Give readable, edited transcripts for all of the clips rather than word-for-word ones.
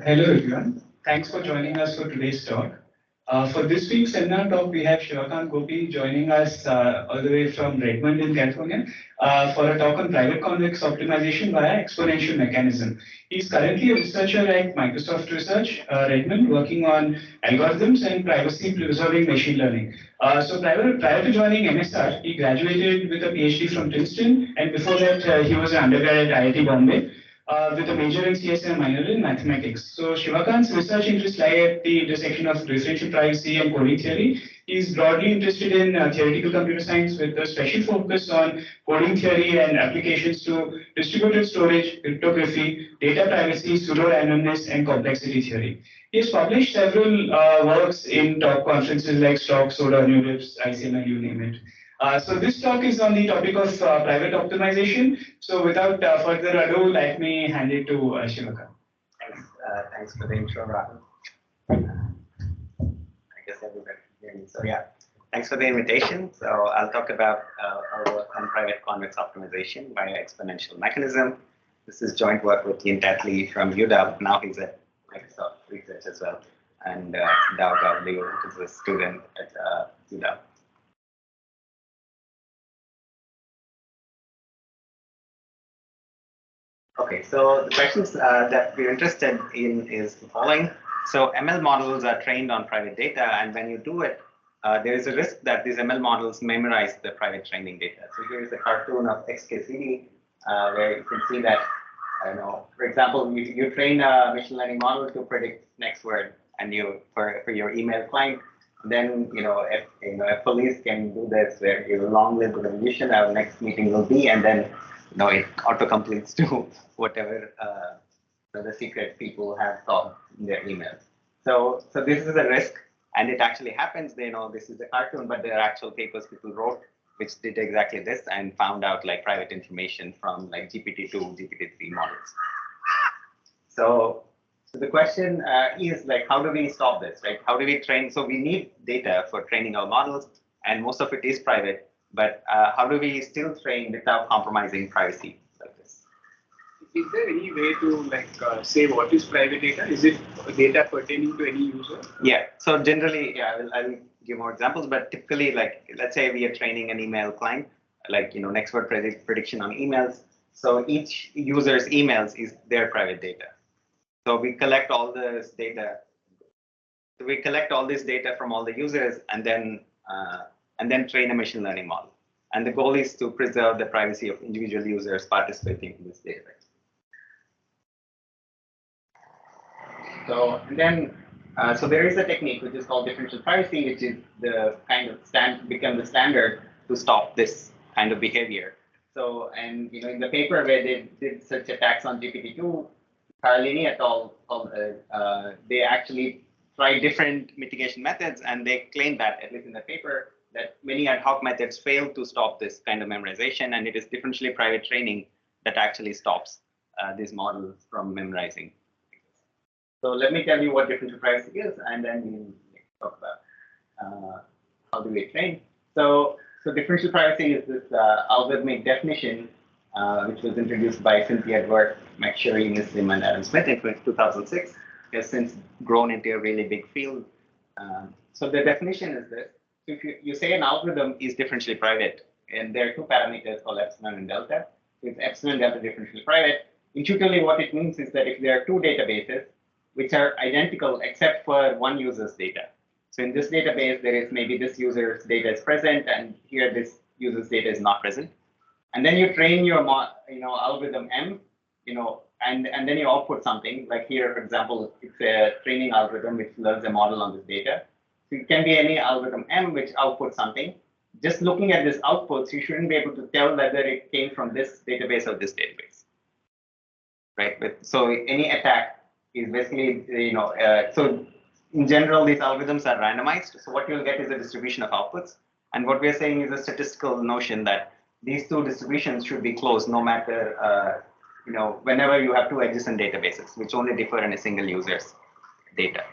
Hello everyone. Thanks for joining us for today's talk. For this week's seminar talk, we have Sivakanth Gopi joining us all the way from Redmond in California for a talk on private convex optimization via exponential mechanism. He's currently a researcher at Microsoft Research, Redmond, working on algorithms and privacy-preserving machine learning. So prior to joining MSR, he graduated with a PhD from Princeton, and before that, he was an undergrad at IIT Bombay. With a major in CS and a minor in mathematics. So Sivakanth's research interests lie at the intersection of differential privacy and coding theory. He's broadly interested in theoretical computer science with a special focus on coding theory and applications to distributed storage, cryptography, data privacy, pseudo-randomness, and complexity theory. He has published several works in top conferences like STOCK, SODA, NeurIPS, ICML, you name it. So this talk is on the topic of private optimization. So without further ado, let me hand it to Sivakanth. Thanks for the intro, Rahul. I guess everybody can hear me. So yeah, thanks for the invitation. So I'll talk about our work on private convex optimization via exponential mechanism. This is joint work with Yin Tatley from UW. Now he's at Microsoft Research as well, and Dao Liu, who is a student at UW. Okay, so the questions that we're interested in is the following. So ML models are trained on private data, and when you do it, there is a risk that these ML models memorize the private training data. So here is a cartoon of XKCD, where you can see that, for example, you train a machine learning model to predict next word, and for your email client, then if police can do this, where you long-lived revolution, our next meeting will be, and then it auto-completes to whatever the secret people have thought in their emails. So this is a risk, and it actually happens. This is a cartoon, but there are actual papers people wrote which did exactly this and found out like private information from like GPT-2, GPT-3 models. So the question is like, how do we stop this, right? How do we train? So we need data for training our models, and most of it is private. But how do we still train without compromising privacy like this? Is there any way to say what is private data? Is it data pertaining to any user? Yeah. So generally, yeah, I'll give more examples. But typically, like let's say we are training an email client, like next word prediction on emails. So each user's emails is their private data. So we collect all this data. So we collect all this data from all the users, and then train a machine learning model. And the goal is to preserve the privacy of individual users participating in this database. So there is a technique which is called differential privacy, which is the kind of become the standard to stop this kind of behavior. So, and in the paper where they did such attacks on GPT-2, Carlini et al. They actually tried different mitigation methods, and they claimed that, at least in the paper, that many ad hoc methods fail to stop this kind of memorization, and it is differentially private training that actually stops these models from memorizing. So let me tell you what differential privacy is, and then we'll talk about how do we train. So differential privacy is this algorithmic definition which was introduced by Cynthia Edward, McSherry, Nissim, and Adam Smith in 2006. It has since grown into a really big field. So the definition is this. So if you say an algorithm is differentially private, and there are two parameters called epsilon and delta. So it's epsilon and delta differentially private. Intuitively, what it means is that if there are two databases which are identical except for one user's data. So in this database, there is maybe this user's data is present, and here this user's data is not present. And then you train your algorithm M, and then you output something. Like here, for example, it's a training algorithm which learns a model on this data. So it can be any algorithm M which outputs something. Just looking at this outputs, you shouldn't be able to tell whether it came from this database or this database, right? So any attack is basically, so in general, these algorithms are randomized. So what you'll get is a distribution of outputs. And what we're saying is a statistical notion that these two distributions should be closed no matter, whenever you have two adjacent databases, which only differ in a single user's data.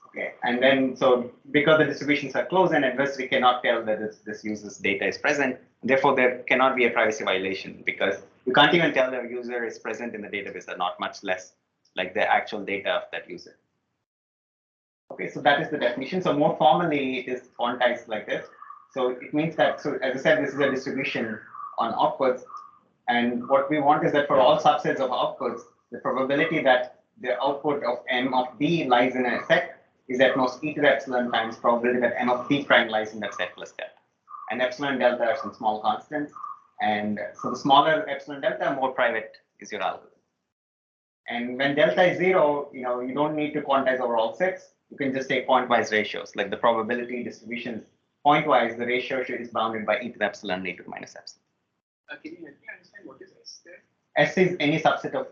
Okay, and then so because the distributions are closed, an adversary cannot tell that this user's data is present. Therefore, there cannot be a privacy violation because you can't even tell the user is present in the database or not, much less like the actual data of that user. Okay, so that is the definition. So more formally, it is quantized like this. So it means that, so as I said, this is a distribution on outputs. And what we want is that for all subsets of outputs, the probability that the output of M of D lies in a set is at most e to the epsilon times probability that M of D prime lies in that set plus delta. And epsilon and delta are some small constants. And so the smaller epsilon delta, more private is your algorithm. And when delta is 0, you don't need to quantize over all sets. You can just take pointwise ratios, like the probability distributions. Pointwise, the ratio is bounded by e to the epsilon, e to the minus epsilon. Can you help me understand what is S there? S is any subset of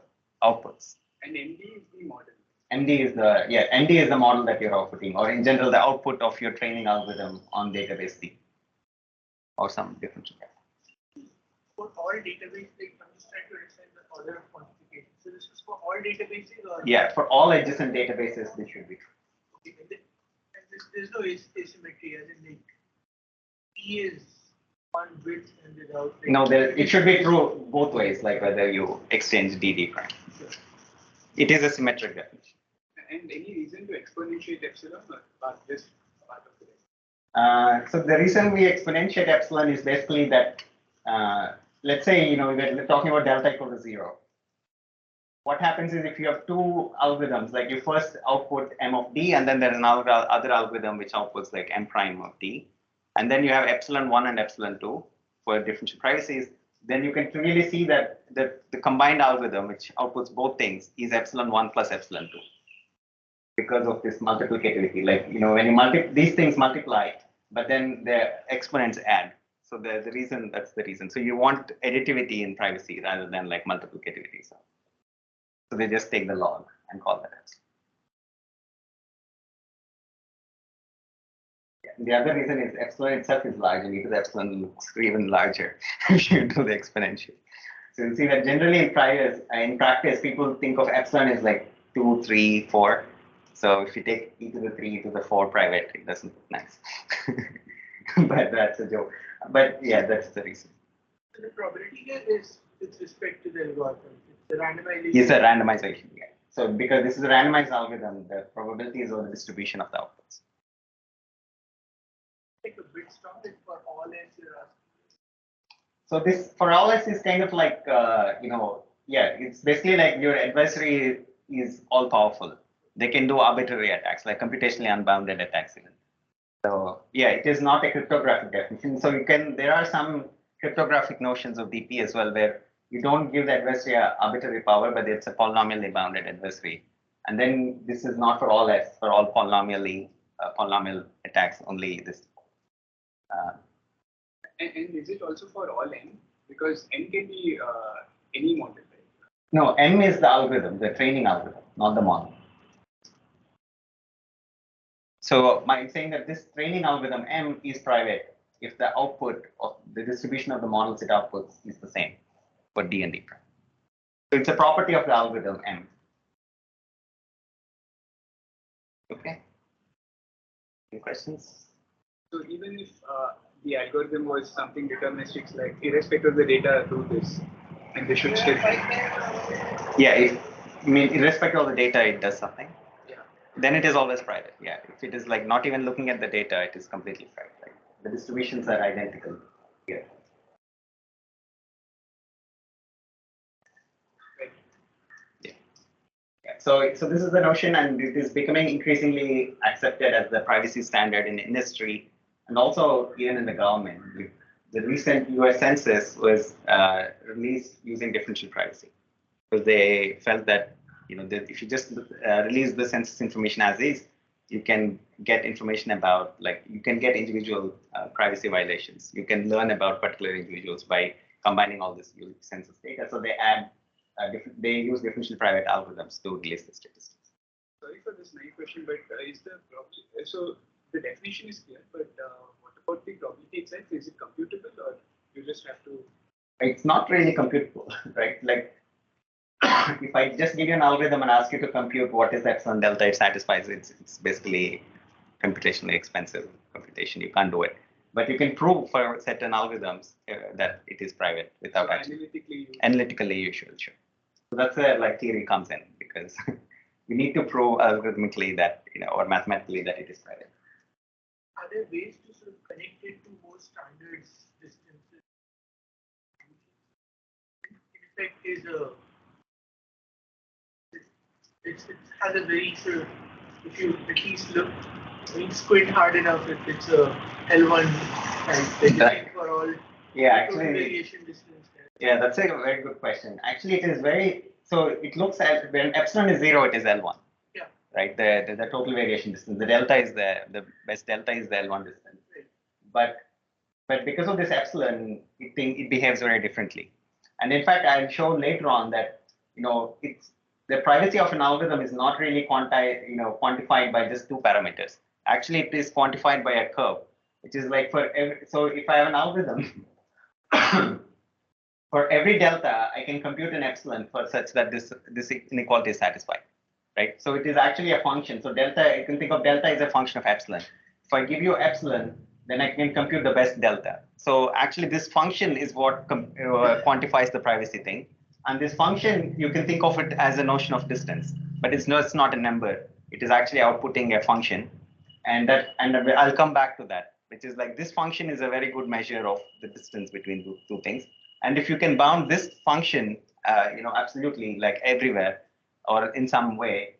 outputs. And MD is the model. ND is the model that you're outputting, or in general, the output of your training algorithm on database D, or some different. For all databases, like, I'm just trying to understand the order of quantification. So this is for all databases, or yeah, for all adjacent databases, this should be true. Okay, and there's no asymmetry, as in like T is one bit and without. Like, no, it should be true both ways, like whether you exchange DD prime. Sure. It is a symmetric definition. And any reason to exponentiate epsilon, or this part of it? So the reason we exponentiate epsilon is basically that, let's say, we're talking about delta equal to 0. What happens is if you have two algorithms, like you first output M of D, and then there's another other algorithm which outputs like M prime of D, and then you have epsilon 1 and epsilon 2 for differential privacies, then you can clearly see that the combined algorithm, which outputs both things, is epsilon 1 plus epsilon 2. Because of this multiplicativity, like, when you these things multiply, but then the exponents add. So that's the reason. So you want additivity in privacy rather than like multiplicativity. So they just take the log and call that epsilon. The other reason is epsilon itself is large, and because epsilon looks even larger if you do the exponential. So you see that generally in practice, people think of epsilon as like 2, 3, 4. So if you take e to the 3, e to the 4 private, it doesn't look nice. But that's a joke. But yeah, that's the reason. So the probability here is with respect to the algorithm. It's a randomization. It's a randomization, yeah. So because this is a randomized algorithm, the probability is over the distribution of the outputs. Like a bit strong for all S you're asking. So this for all S is kind of like, it's basically like your adversary is all powerful. They can do arbitrary attacks, like computationally unbounded attacks even. So yeah, it is not a cryptographic definition. So there are some cryptographic notions of DP as well, where you don't give the adversary an arbitrary power, but it's a polynomially bounded adversary. And then this is not for all S, for all polynomial attacks, only this. And is it also for all N? Because N can be any model, right? No, M is the algorithm, the training algorithm, not the model. So I'm saying that this training algorithm M is private if the output of the distribution of the models it outputs is the same for D and D prime. So it's a property of the algorithm M. Okay. Any questions? So even if the algorithm was something deterministic, like irrespective of the data, do this, and they should still. Yeah, irrespective of the data, it does something. Yeah. Then it is always private. Yeah, if it is like not even looking at the data, it is completely private. Like the distributions are identical here. Right. Yeah. So this is the notion, and it is becoming increasingly accepted as the privacy standard in the industry, and also even in the government. The recent US census was released using differential privacy, because they felt that if you just release the census information as is, you can get information about, like, you can get individual privacy violations. You can learn about particular individuals by combining all this census data. So they they use differential private algorithms to release the statistics. Sorry for this naive question, but so the definition is clear, but what about the probability itself? Is it computable, or you just have to? It's not really computable, right? Like if I just give you an algorithm and ask you to compute what is epsilon delta, it satisfies. It's basically computationally expensive computation. You can't do it. But you can prove for certain algorithms that it is private without actually analytically you should. Sure. So that's where like theory comes in, because we need to prove algorithmically that, or mathematically that it is private. Are there ways to sort of connect it to more standards distances? In effect, it has a very sort of, if you at least look, squint hard enough, it's a L1 type thing for all. Yeah, actually. Variation distance. Yeah, that's a very good question. Actually, it is very, so it looks at when epsilon is 0, it is L1. Yeah. Right, the total variation distance. The delta is the best delta is the L1 distance. Right. But because of this epsilon, it behaves very differently. And in fact, I'll show later on that it's the privacy of an algorithm is not really quantified by just 2 parameters. Actually, it is quantified by a curve, which is like for every. So if I have an algorithm, for every delta, I can compute an epsilon for such that this inequality is satisfied. Right? So it is actually a function. So delta, you can think of delta as a function of epsilon. If I give you epsilon, then I can compute the best delta. So actually this function is what quantifies the privacy thing. And this function, you can think of it as a notion of distance, but it's not a number. It is actually outputting a function. And I'll come back to that, which is like this function is a very good measure of the distance between two things. And if you can bound this function, absolutely like everywhere, or in some way,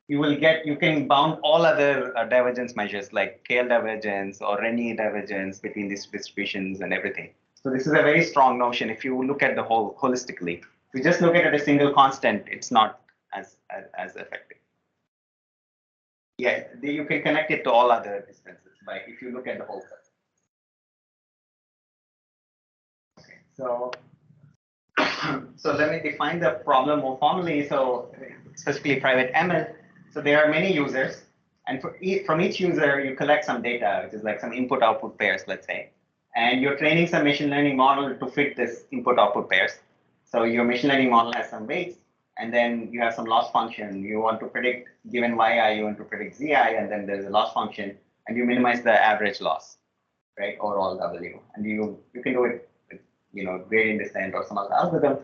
you can bound all other divergence measures like KL divergence or Renyi divergence between these distributions and everything. So this is a very strong notion if you look at the whole holistically. If you just look at it as a single constant, it's not as effective. Yeah, you can connect it to all other distances by if you look at the whole set. Okay, so let me define the problem more formally. So specifically private ML. So there are many users, and from each user you collect some data, which is like some input-output pairs, let's say, and you're training some machine learning model to fit this input-output pairs. So your machine learning model has some weights, and then you have some loss function. You want to predict, given yi, you want to predict zi, and then there's a loss function, and you minimize the average loss, right, overall W, and you can do it with gradient descent or some other algorithm,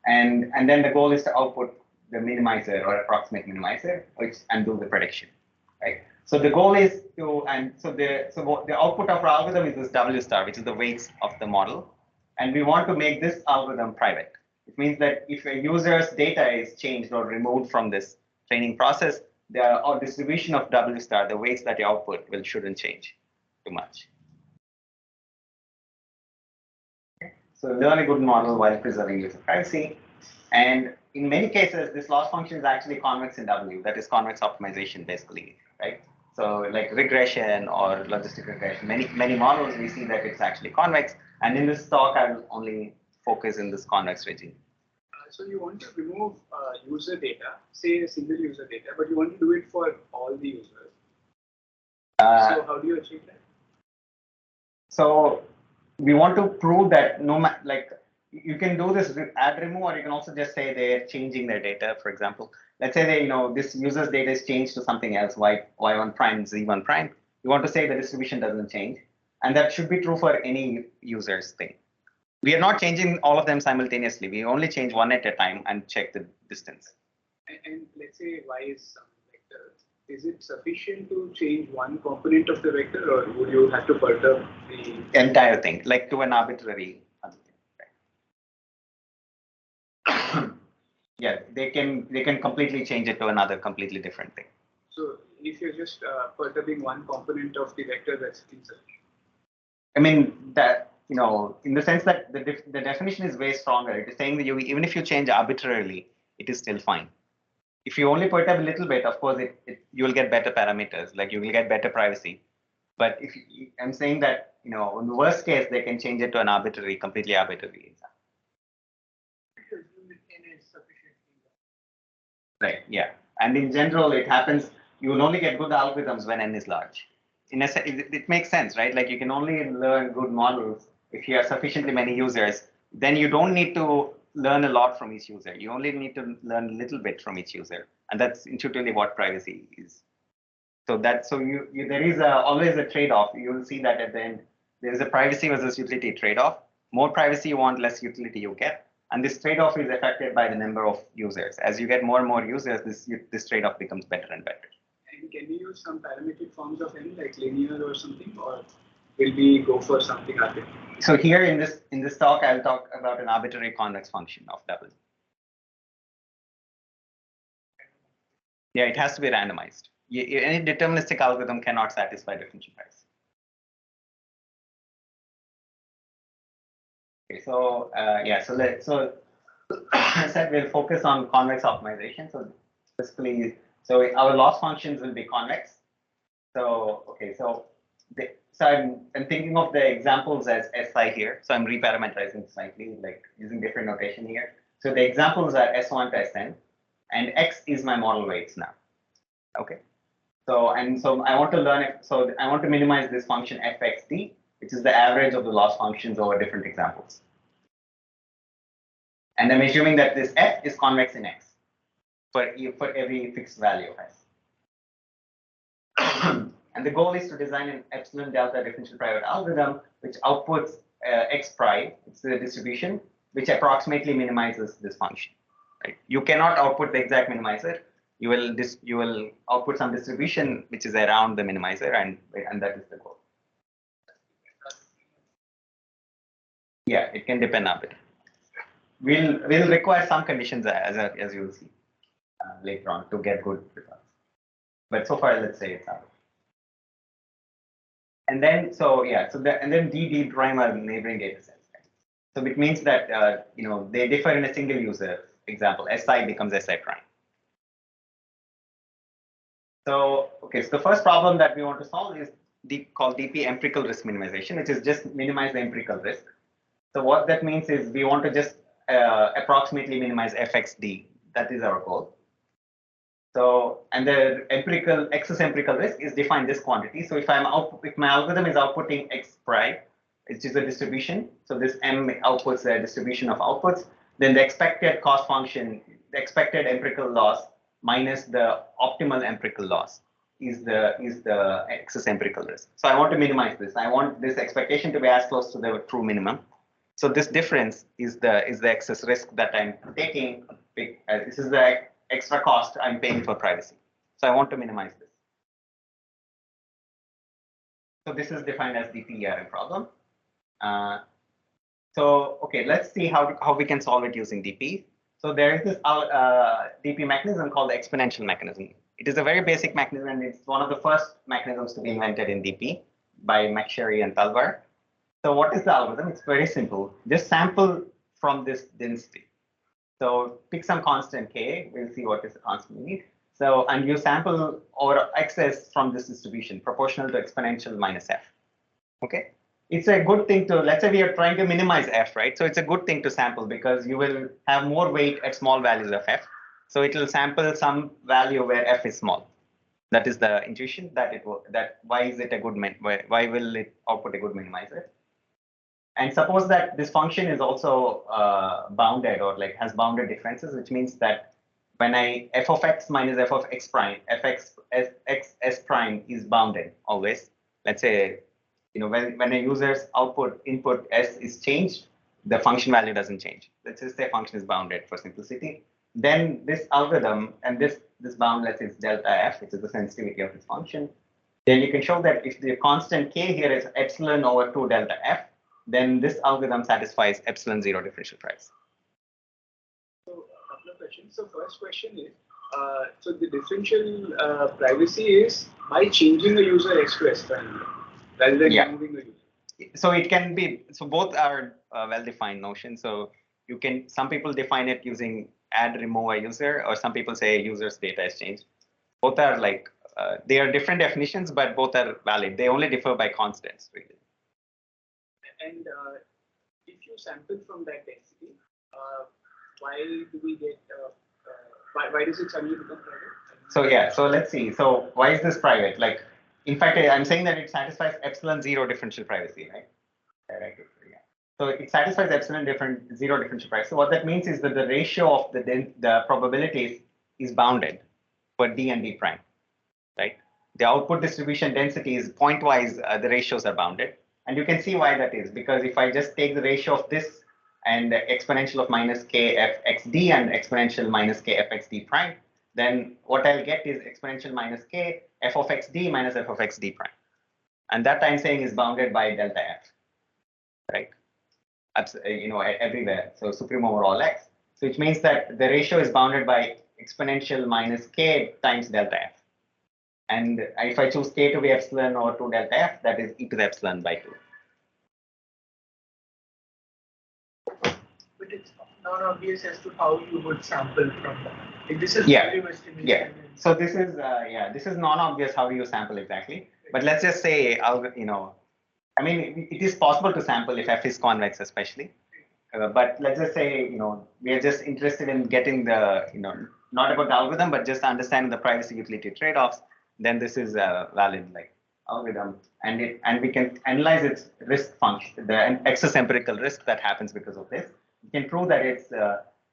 and then the goal is to output the minimizer or approximate minimizer, and do the prediction, right? So the goal is to, the output of our algorithm is this W star, which is the weights of the model, and we want to make this algorithm private. It means that if a user's data is changed or removed from this training process, the distribution of W star, the weights that you output, shouldn't change too much. Okay. So learn a good model while preserving user privacy. And in many cases, this loss function is actually convex in W. That is convex optimization, basically, right? So like regression or logistic regression, many models, we see that it's actually convex. And in this talk, I'll only focus in this convex regime. So you want to remove user data, say a single user data, but you want to do it for all the users. So how do you achieve that? So we want to prove that you can do this add remove, or you can also just say they're changing their data. For example, let's say this user's data is changed to something else, y1 prime, z1 prime. You want to say the distribution doesn't change, and that should be true for any user's thing. We are not changing all of them simultaneously. We only change one at a time and check the distance. And let's say y is some vector. Is it sufficient to change one component of the vector, or would you have to perturb the entire thing, like to an arbitrary? Yeah, they can completely change it to another completely different thing. So if you're just perturbing one component of the vector, that's insufficient. I mean that in the sense that the definition is way stronger. It is saying that even if you change arbitrarily, it is still fine. If you only perturb a little bit, of course, you will get better parameters, like you will get better privacy. But I'm saying that in the worst case, they can change it to an completely arbitrary. Right. Yeah. And in general, it happens. You will only get good algorithms when n is large. In a sense, it makes sense, right? Like you can only learn good models if you have sufficiently many users. Then you don't need to learn a lot from each user. You only need to learn a little bit from each user, and that's intuitively what privacy is. So there is always a trade-off. You will see that at the end there is a privacy versus utility trade-off. More privacy you want, less utility you get, and this trade-off is affected by the number of users. As you get more and more users, this trade-off becomes better and better. And can we use some parametric forms of n, like linear or something, or will we go for something arbitrary? So here in this talk, I'll talk about an arbitrary convex function of W. Yeah, it has to be randomized. Any deterministic algorithm cannot satisfy differential privacy. Okay, so so I said we'll focus on convex optimization. So basically, so our loss functions will be convex. So okay, so I'm thinking of the examples as SI here. So I'm reparameterizing slightly, like using different notation here. So the examples are S1 to Sn, and X is my model weights now. Okay. So I want to learn it. So I want to minimize this function fxd, which is the average of the loss functions over different examples. And I'm assuming that this f is convex in X for every fixed value of S. And the goal is to design an epsilon delta differential private algorithm which outputs X prime, it's the distribution, which approximately minimizes this function. Right? You cannot output the exact minimizer. You will output some distribution which is around the minimizer, and that is the goal. Yeah, it can depend on it. We'll require some conditions as you will see later on to get good results. But so far, let's say it's out. And then and then D prime are neighboring data sets. Right? So it means that they differ in a single user. Example, Si becomes Si prime. So okay, so the first problem that we want to solve is called DP empirical risk minimization, which is just minimize the empirical risk. So what that means is we want to just approximately minimize fxd. That is our goal. So and the excess empirical risk is defined this quantity. So if my algorithm is outputting X prime, which is a distribution. So this M outputs a distribution of outputs. Then the expected cost function, the expected empirical loss minus the optimal empirical loss is the excess empirical risk. So I want to minimize this. I want this expectation to be as close to the true minimum. So this difference is the excess risk that I'm taking. This is the extra cost I'm paying for privacy. So I want to minimize this. So this is defined as the PERM problem. So okay, let's see how we can solve it using DP. So there is this DP mechanism called the exponential mechanism. It is a very basic mechanism, and it's one of the first mechanisms to be invented in DP by McSherry and Talvar. So what is the algorithm? It's very simple. Just sample from this density. So pick some constant k. We'll see what is the constant we need. So and you sample over excess from this distribution proportional to exponential minus f. Okay. It's a good thing to, let's say we are trying to minimize f, right? So it's a good thing to sample because you will have more weight at small values of f. So it will sample some value where f is small. That is the intuition that why is it a good why will it output a good minimizer? And suppose that this function is also bounded or like has bounded differences, which means that when I f of x minus f of x prime, s prime is bounded always. Let's say when a user's input s is changed, the function value doesn't change. Let's just say function is bounded for simplicity. Then this algorithm and this bound, let's say it's delta f, which is the sensitivity of this function. Then you can show that if the constant k here is epsilon over 2 delta f, then this algorithm satisfies epsilon 0 differential privacy. So a couple of questions. So first question is, so the differential privacy is by changing the user x to s prime rather than removing the user. So it can be, so both are well-defined notions. So you can, some people define it using add remove a user, or some people say user's data is changed. Both are like, they are different definitions, but both are valid. They only differ by constants, really. And if you sample from that density, why do we get, why does it suddenly become private? So yeah, so let's see. So why is this private? Like, in fact, I'm saying that it satisfies epsilon 0 differential privacy, right? Yeah. So it satisfies epsilon zero differential privacy. So what that means is that the ratio of the probabilities is bounded for D and D prime, right? The output distribution density is pointwise, the ratios are bounded. And you can see why that is, because if I just take the ratio of this and the exponential of minus k f x d and exponential minus k f x d prime, then what I'll get is exponential minus k f of x d minus f of x d prime. And that I'm saying is bounded by delta f, right? Everywhere. So supreme over all x. So which means that the ratio is bounded by exponential minus k times delta f. And if I choose k to be epsilon over 2 delta f, that is e to the epsilon by 2. But it's not obvious as to how you would sample from that. Like this is volume estimation. Yeah. So this is this is non-obvious how you sample exactly. But let's just say I mean it is possible to sample if f is convex especially. But let's just say we are just interested in getting the not about the algorithm but just understanding the privacy utility trade-offs. Then this is a valid algorithm, and we can analyze its risk function, the excess empirical risk that happens because of this. We can prove that it's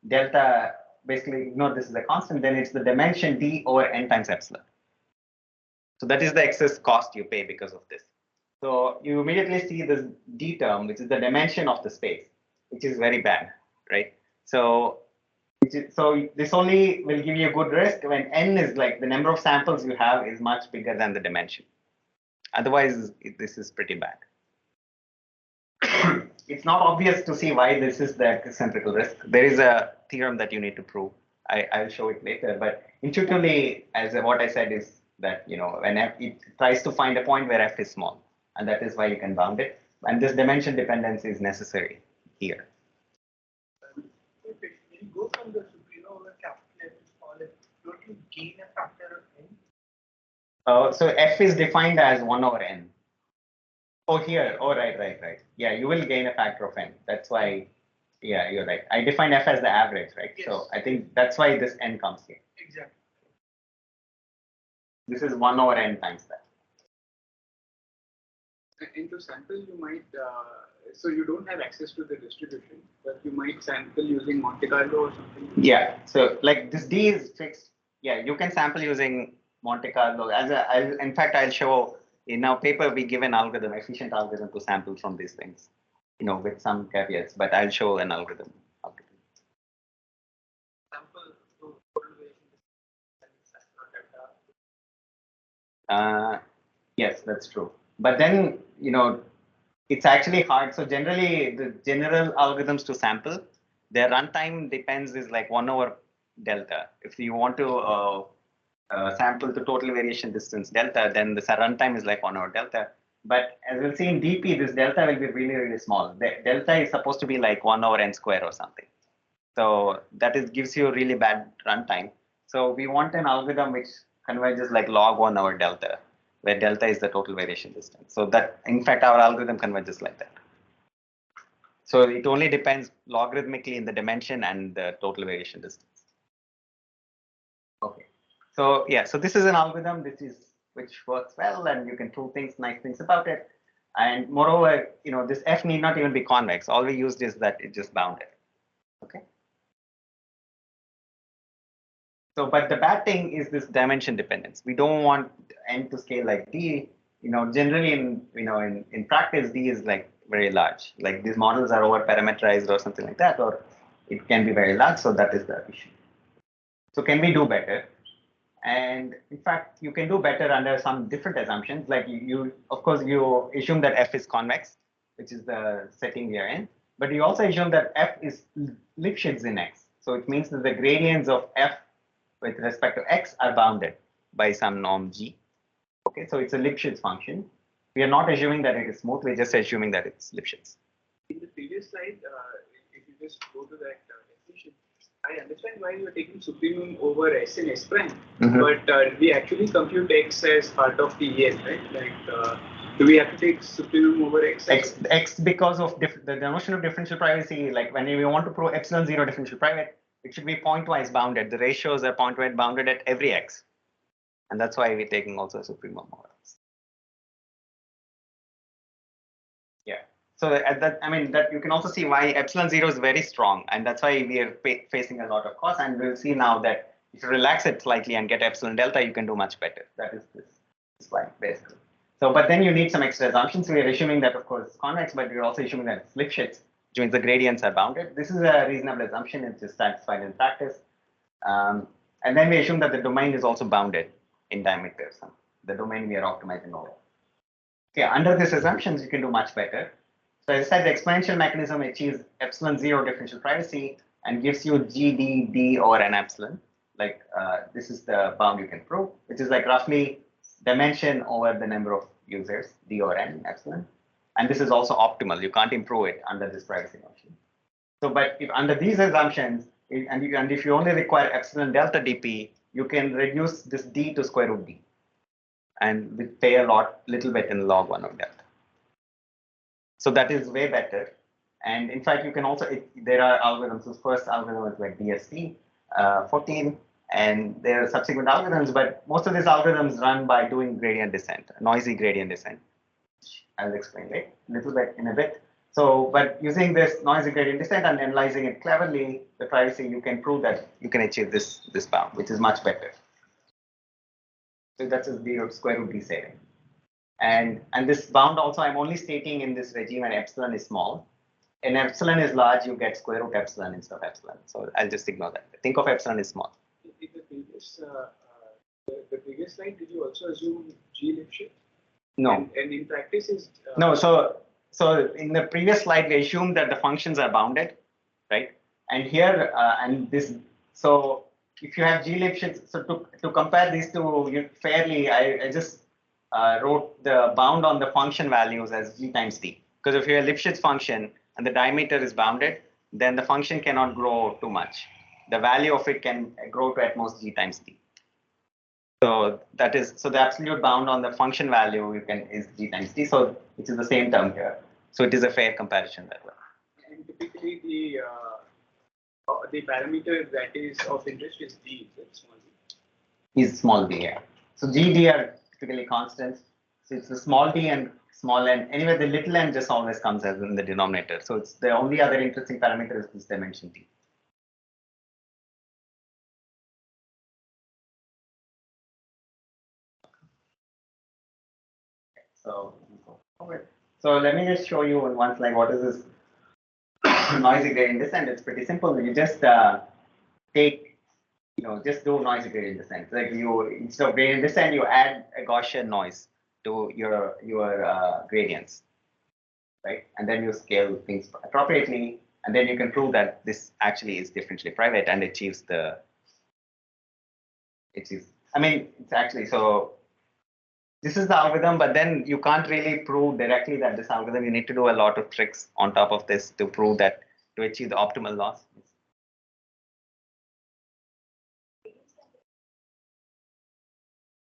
delta. Basically, ignore this is a constant. Then it's the dimension d over n times epsilon. So that is the excess cost you pay because of this. So you immediately see this d term, which is the dimension of the space, which is very bad, right? So this only will give you a good risk when n is the number of samples you have is much bigger than the dimension. Otherwise, this is pretty bad. It's not obvious to see why this is the empirical risk. There is a theorem that you need to prove. I'll show it later. But intuitively, as what I said is that when f, it tries to find a point where f is small, and that is why you can bound it. And this dimension dependence is necessary here. When you go from the superior over capital F to small f, don't you gain a factor of n? So f is defined as 1 over n. Oh, here. Oh, right. Yeah, you will gain a factor of n. That's why, yeah, you're right. I define f as the average, right? Yes. So I think that's why this n comes here. Exactly. This is 1 over n times that. And to sample, you might, so you don't have access to the distribution, but you might sample using Monte Carlo or something. Yeah, so this D is fixed. Yeah, you can sample using Monte Carlo. In fact, I'll show in our paper, we give an algorithm, efficient algorithm to sample from these things, with some caveats, but I'll show an algorithm. Sample to yes, that's true. But then, it's actually hard. So generally, the general algorithms to sample, their runtime depends is 1 over delta. If you want to sample the total variation distance delta, then the runtime is 1 over delta. But as we'll see in DP, this delta will be really, really small. The delta is supposed to be 1 over n square or something. So that gives you a really bad runtime. So we want an algorithm which converges log 1 over delta, where delta is the total variation distance. So that, in fact, our algorithm converges like that. So it only depends logarithmically in the dimension and the total variation distance. Okay. So yeah, so this is an algorithm which works well, and you can prove nice things about it. And moreover, this f need not even be convex. All we used is that it just bounded. Okay. So, but the bad thing is this dimension dependence. We don't want n to scale like d. Generally in practice, d is very large. These models are over parameterized or something like that, or it can be very large. So that is the issue. So can we do better? And in fact, you can do better under some different assumptions. Of course, you assume that f is convex, which is the setting we are in. But you also assume that f is Lipschitz in x. So it means that the gradients of f with respect to x are bounded by some norm g. Okay, so it's a Lipschitz function. We are not assuming that it is smooth. We're just assuming that it's Lipschitz. In the previous slide, if you just go to that definition, I understand why you're taking supremum over s and s prime, but we actually compute x as part of the EL, right? Do we have to take supremum over x? X because of the notion of differential privacy. When we want to prove epsilon zero differential private, it should be pointwise bounded. The ratios are pointwise bounded at every x. And that's why we're taking also supremum over x. Yeah. So at that, I mean, that you can also see why epsilon 0 is very strong, and that's why we are facing a lot of cost. And we'll see now that if you relax it slightly and get epsilon delta, you can do much better. That is this slide basically. So, but then you need some extra assumptions. We are assuming that, of course, it's convex, but we're also assuming that it's Lipschitz, which means the gradients are bounded. This is a reasonable assumption. It's just satisfied in practice. And then we assume that the domain is also bounded in diameter. So the domain we are optimizing over. Okay, under these assumptions, you can do much better. So as I said, the exponential mechanism achieves epsilon 0 differential privacy and gives you GD, D, or an epsilon. Like this is the bound you can prove, which is like roughly dimension over the number of users, D or N, epsilon. And this is also optimal. You can't improve it under this privacy notion. So, but if under these assumptions, and if you only require epsilon delta dp, you can reduce this d to square root d, and we pay a little bit in log 1 of delta. So that is way better. And in fact, you can also, there are algorithms. The first algorithm is like DST 14, and there are subsequent algorithms, but most of these algorithms run by doing gradient descent, noisy gradient descent. I'll explain it a little bit in a bit. So, but using this noisy gradient descent and analyzing it cleverly, the privacy, you can prove that you can achieve this bound, which is much better. So that's a 0 square root d saving. And this bound also, I'm only stating in this regime when epsilon is small. And epsilon is large, you get square root epsilon instead of epsilon. So I'll just ignore that. Think of epsilon is small. In the previous slide, did you also assume G Lipschitz? No. And in practice is no. So in the previous slide, we assumed that the functions are bounded, right? And here and this. So if you have G Lipschitz, so to compare these two fairly, I just wrote the bound on the function values as G times D. Because if you have a Lipschitz function and the diameter is bounded, then the function cannot grow too much. The value of it can grow to at most G times D. So that is, so the absolute bound on the function value is G times D, so which is the same term here. So it is a fair comparison that way. And typically the parameter that is of interest is D, small d. Is small d, yeah. So GD are typically constants. So it's the small d and small n. Anyway, the little n just always comes as in the denominator. So it's the only other interesting parameter is this dimension d. So let me just show you in one slide what is this noisy gradient descent. It's pretty simple. You just just do noisy gradient descent. Like instead of gradient descent, you add a Gaussian noise to your gradients, right? And then you scale things appropriately, and then you can prove that this actually is differentially private and achieves I mean, it's actually so. This is the algorithm, but then you can't really prove directly that this algorithm. You need to do a lot of tricks on top of this to prove that to achieve the optimal loss.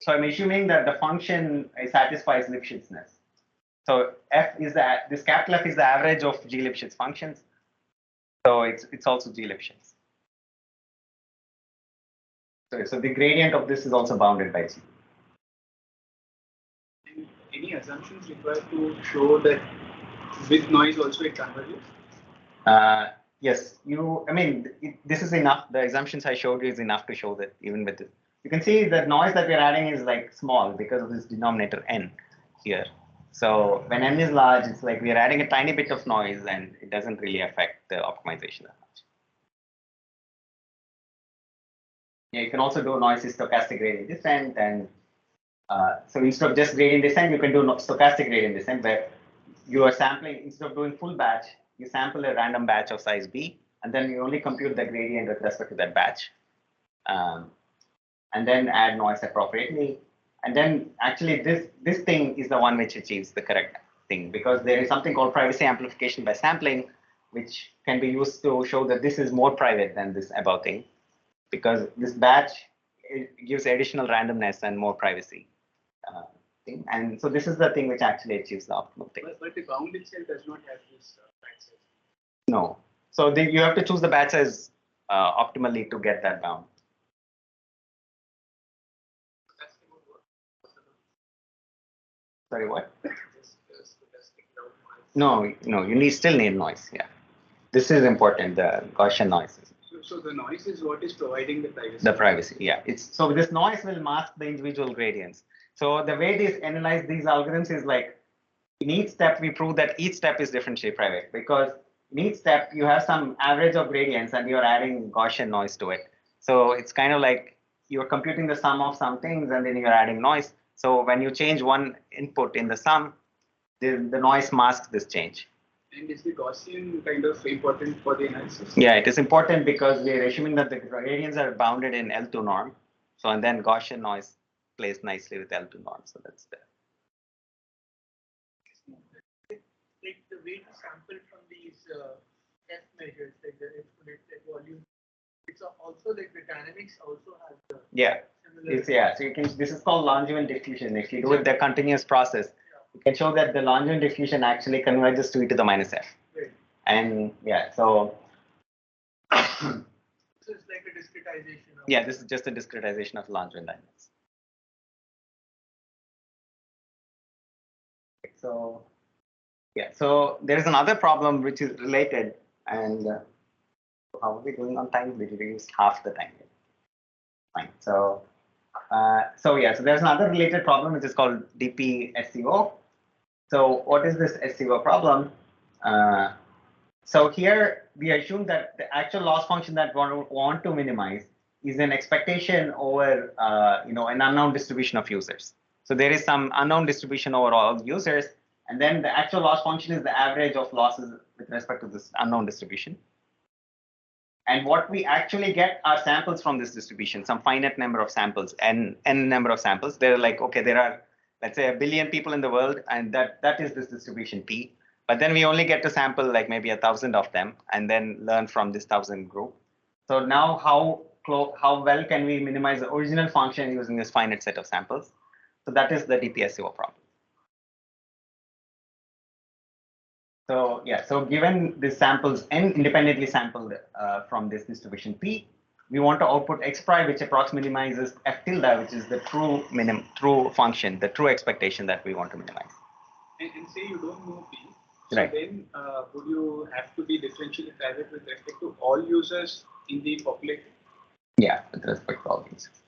So I'm assuming that the function satisfies Lipschitzness. So this capital F is the average of G Lipschitz functions. So it's also G Lipschitz. So the gradient of this is also bounded by G. Any assumptions required to show that with noise also it converges? Yes, this is enough. The assumptions I showed you is enough to show that even with this. You can see the noise that we're adding is like small because of this denominator n here. So when n is large, it's like we're adding a tiny bit of noise and it doesn't really affect the optimization that much. Yeah, you can also do noisy stochastic gradient descent, and so instead of just gradient descent, you can do stochastic gradient descent where you are sampling, instead of doing full batch, you sample a random batch of size b, and then you only compute the gradient with respect to that batch. And then add noise appropriately. And then actually this thing is the one which achieves the correct thing, because there is something called privacy amplification by sampling, which can be used to show that this is more private than this above thing, because this batch gives additional randomness and more privacy thing. And so this is the thing which actually achieves the optimal thing. But the bound itself does not have this batch size. No. So you have to choose the batch size optimally to get that bound. Sorry, what? No, you still need noise. Yeah, this is important. The Gaussian noise. So the noise is what is providing the privacy. The privacy, yeah. So this noise will mask the individual gradients. So the way they analyze these algorithms is like in each step we prove that each step is differentially private, because in each step you have some average of gradients and you're adding Gaussian noise to it. So it's kind of like you're computing the sum of some things and then you're adding noise. So when you change one input in the sum, the noise masks this change. And is the Gaussian kind of important for the analysis? Yeah, it is important because we are assuming that the gradients are bounded in L2 norm. So and then Gaussian noise plays nicely with L2 norm. So that's there. Like the way to sample from these F measures, like the exponential volume, it's also like the dynamics also has the similar. So you can. This is called longitudinal diffusion. If you do it the continuous process, you can show that the longitudinal diffusion actually converges to e to the minus f. Right. And so. This is like a discretization. This is just a discretization of longitudinal dynamics. So there is another problem which is related, and how are we doing on time? We used half the time. Fine. So there's another related problem which is called DP-SCO. So what is this SCO problem? So here we assume that the actual loss function that we want to minimize is an expectation over an unknown distribution of users. So there is some unknown distribution over all users, and then the actual loss function is the average of losses with respect to this unknown distribution. And what we actually get are samples from this distribution, some finite number of samples, n number of samples. They're like, okay, there are, let's say, 1 billion people in the world, and that is this distribution P. But then we only get to sample like maybe 1,000 of them, and then learn from this 1,000 group. So now how well can we minimize the original function using this finite set of samples? So that is the DP-SCO problem. So given these samples n independently sampled from this distribution P, we want to output x prime, which approximately minimizes f tilde, which is the true function, the true expectation that we want to minimize. And say you don't know P, so right. Then would you have to be differentially private with respect to all users in the population? Yeah, with respect to all users.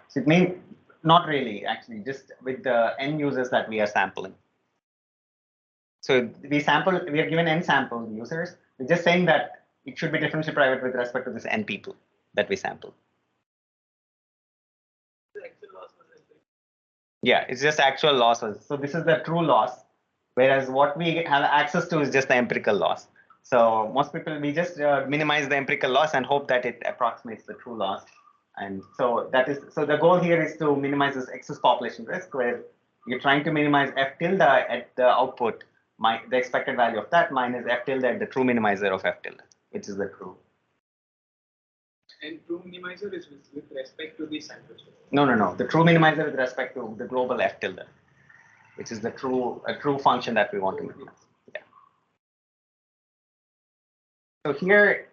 So it means not really, actually, just with the n users that we are sampling. So we are given n sample users. We're just saying that it should be differentially private with respect to this n people that we sample. Yeah, it's just actual losses. So this is the true loss, whereas what we have access to is just the empirical loss. So most people, we just minimize the empirical loss and hope that it approximates the true loss. And so the goal here is to minimize this excess population risk, where you're trying to minimize f tilde at the output, the expected value of that minus f tilde at the true minimizer of f tilde, which is the true. And true minimizer is with respect to the sample. No. The true minimizer with respect to the global f tilde, which is the true function that we want to minimize. Yeah. So here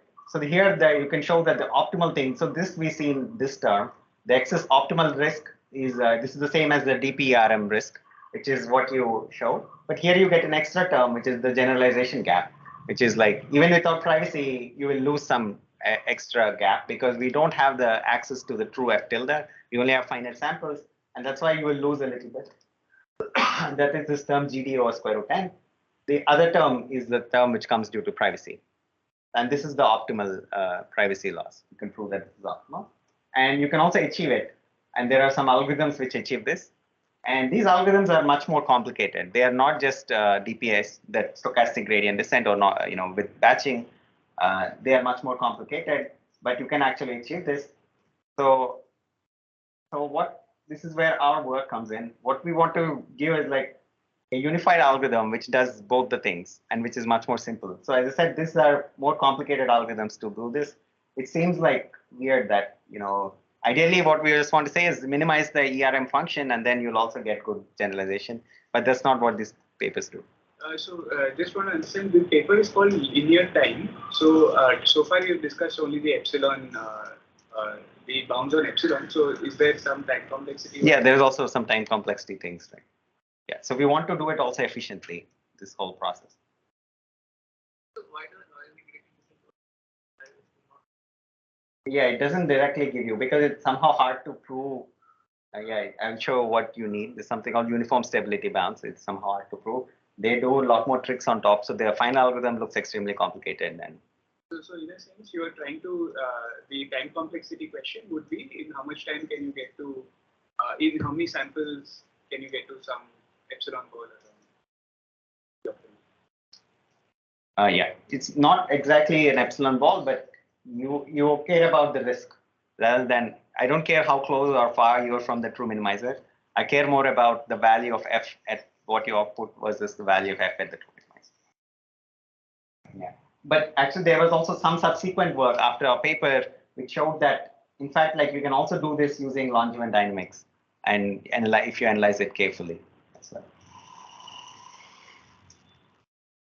you can show that the optimal thing. So this we see in this term, the excess optimal risk is this is the same as the DPRM risk, which is what you show. But here you get an extra term, which is the generalization gap, which is like even without privacy, you will lose some extra gap because we don't have the access to the true f tilde. We only have finite samples, and that's why you will lose a little bit. That is this term GD over square root n. The other term is the term which comes due to privacy. And this is the optimal privacy loss. You can prove that this is optimal. And you can also achieve it. And there are some algorithms which achieve this. And these algorithms are much more complicated. They are not just DPS, that stochastic gradient descent, or not, with batching. They are much more complicated, but you can actually achieve this. So this is where our work comes in. What we want to give is like a unified algorithm which does both the things and which is much more simple. So as I said, these are more complicated algorithms to do this. It seems like weird that, ideally what we just want to say is minimize the ERM function and then you'll also get good generalization, but that's not what these papers do. Just want to understand, the paper is called linear time. So far you've discussed only the epsilon, the bounds on epsilon. So is there some time complexity? Yeah, there's also some time complexity things, right? Yeah, so we want to do it also efficiently, this whole process. Yeah, it doesn't directly give you because it's somehow hard to prove. Yeah, I'm sure what you need is something called uniform stability bounds. It's somehow hard to prove. They do a lot more tricks on top, so their final algorithm looks extremely complicated. And so in a sense, you are trying to the time complexity question would be in how much time can you get to in how many samples can you get to some epsilon goal around? yeah, it's not exactly an epsilon ball, but you care about the risk rather than I don't care how close or far you are from the true minimizer. I care more about the value of f at what you output versus the value of f at the true minimizer. Yeah, but actually there was also some subsequent work after our paper which showed that in fact, like you can also do this using Langevin dynamics and if you analyze it carefully. So,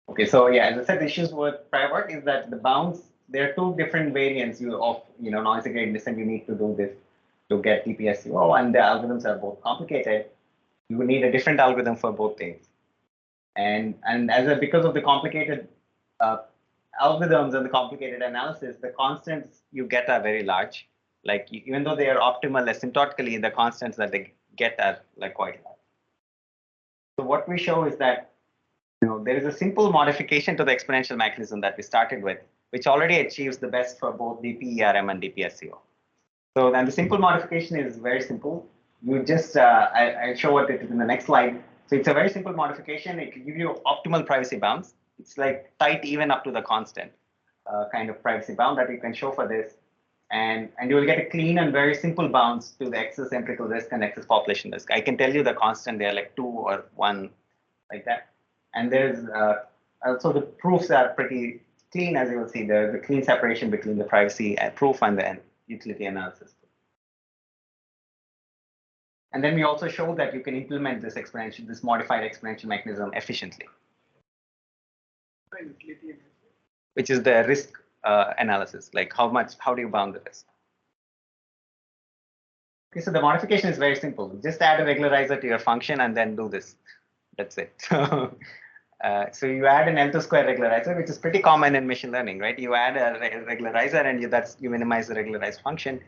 okay, so yeah, as I said, the issues with prior work is that the bounds, there are two different variants of noise gradient descent you need to do this to get DPSUO, and the algorithms are both complicated. You will need a different algorithm for both things. And because of the complicated algorithms and the complicated analysis, the constants you get are very large. Like even though they are optimal asymptotically, the constants that they get are like quite large. So what we show is that there is a simple modification to the exponential mechanism that we started with, which already achieves the best for both DPERM and DPSCO. So then the simple modification is very simple. You just, I'll show what it is in the next slide. So it's a very simple modification. It will give you optimal privacy bounds. It's like tight even up to the constant kind of privacy bound that you can show for this. And you will get a clean and very simple bounds to the excess empirical risk and excess population risk. I can tell you the constant, they're like 2 or 1, like that. And there's also the proofs are pretty clean, as you will see. There's a clean separation between the privacy proof and the utility analysis. And then we also show that you can implement this modified exponential mechanism efficiently, which is the risk analysis, like how do you bound the risk? Okay, so the modification is very simple. Just add a regularizer to your function and then do this. That's it. So you add an L2 square regularizer, which is pretty common in machine learning, right? You add a regularizer and you minimize the regularized function.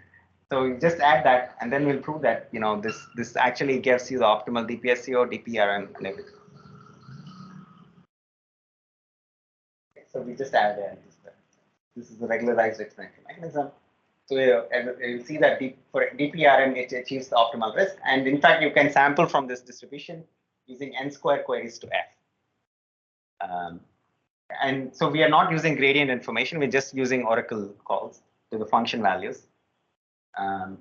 So you just add that, and then we'll prove that this actually gives you the optimal DPSCO, DPRM, and everything. Okay, so we just add this is the regularized exponential mechanism. So you'll see that for DPRM, it achieves the optimal risk, and in fact, you can sample from this distribution using n square queries to f. And so we are not using gradient information, we're just using oracle calls to the function values. And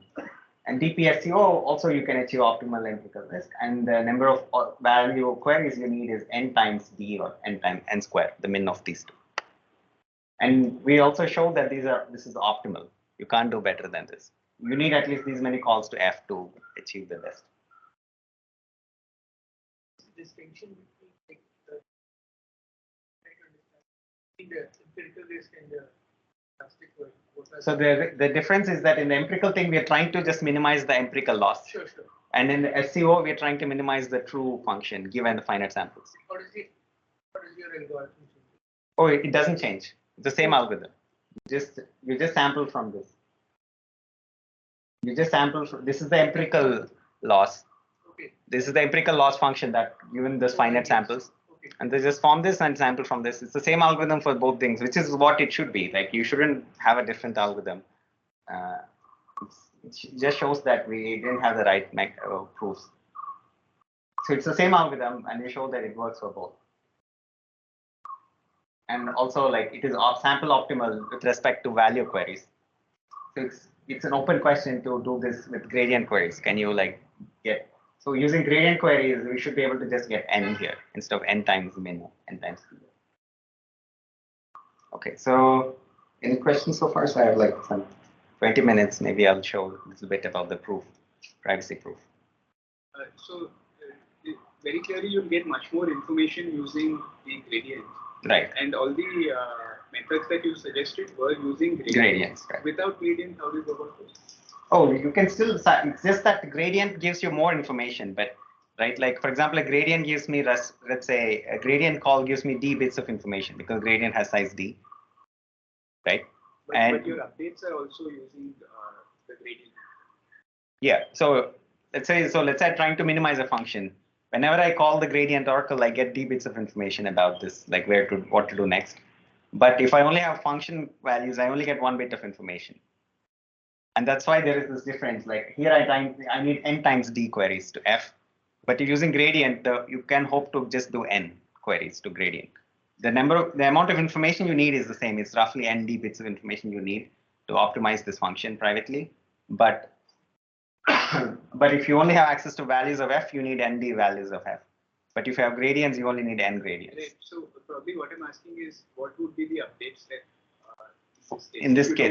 DPSCO also you can achieve optimal empirical risk, and the number of value queries you need is n times d or n square, the min of these two. And we also show that this is optimal. You can't do better than this. You need at least these many calls to f to achieve the best. Distinction between the empirical risk and the stochastic one. So the difference is that in the empirical thing, we are trying to just minimize the empirical loss. Sure. And in the SCO, we are trying to minimize the true function given the finite samples. What is your algorithm? Oh, it doesn't change. It's the same algorithm. You just sample from this. You just sample. This is the empirical loss. Okay. This is the empirical loss function that given this finite samples. Okay. And they just form this and sample from this. It's the same algorithm for both things, which is what it should be. Like you shouldn't have a different algorithm. It just shows that we didn't have the right proofs. So it's the same algorithm, and we show that it works for both. And also, like it is sample optimal with respect to value queries. So it's an open question to do this with gradient queries. Can you so using gradient queries, we should be able to just get n here instead of n times min, n times p. Okay, so any questions so far? So I have like some 20 minutes. Maybe I'll show a little bit about the proof, privacy proof. Very clearly, you'll get much more information using the gradient. Right. And all the methods that you suggested were using gradients. Right. Without gradient, how do you go about this? Oh, you can still. It's just that the gradient gives you more information, but right? Like, for example, a gradient gives me, let's say a gradient call gives me d bits of information because gradient has size d, right? But your updates are also using the gradient. Yeah, so let's say I'm trying to minimize a function. Whenever I call the gradient oracle, I get d bits of information about this, like what to do next. But if I only have function values, I only get 1 bit of information. And that's why there is this difference. Like here, I need n times d queries to f. But if using gradient, you can hope to just do n queries to gradient. The amount of information you need is the same. It's roughly n d bits of information you need to optimize this function privately. But but if you only have access to values of f, you need n d values of f. But if you have gradients, you only need n gradients. Right. So probably what I'm asking is, what would be the updates that in this case?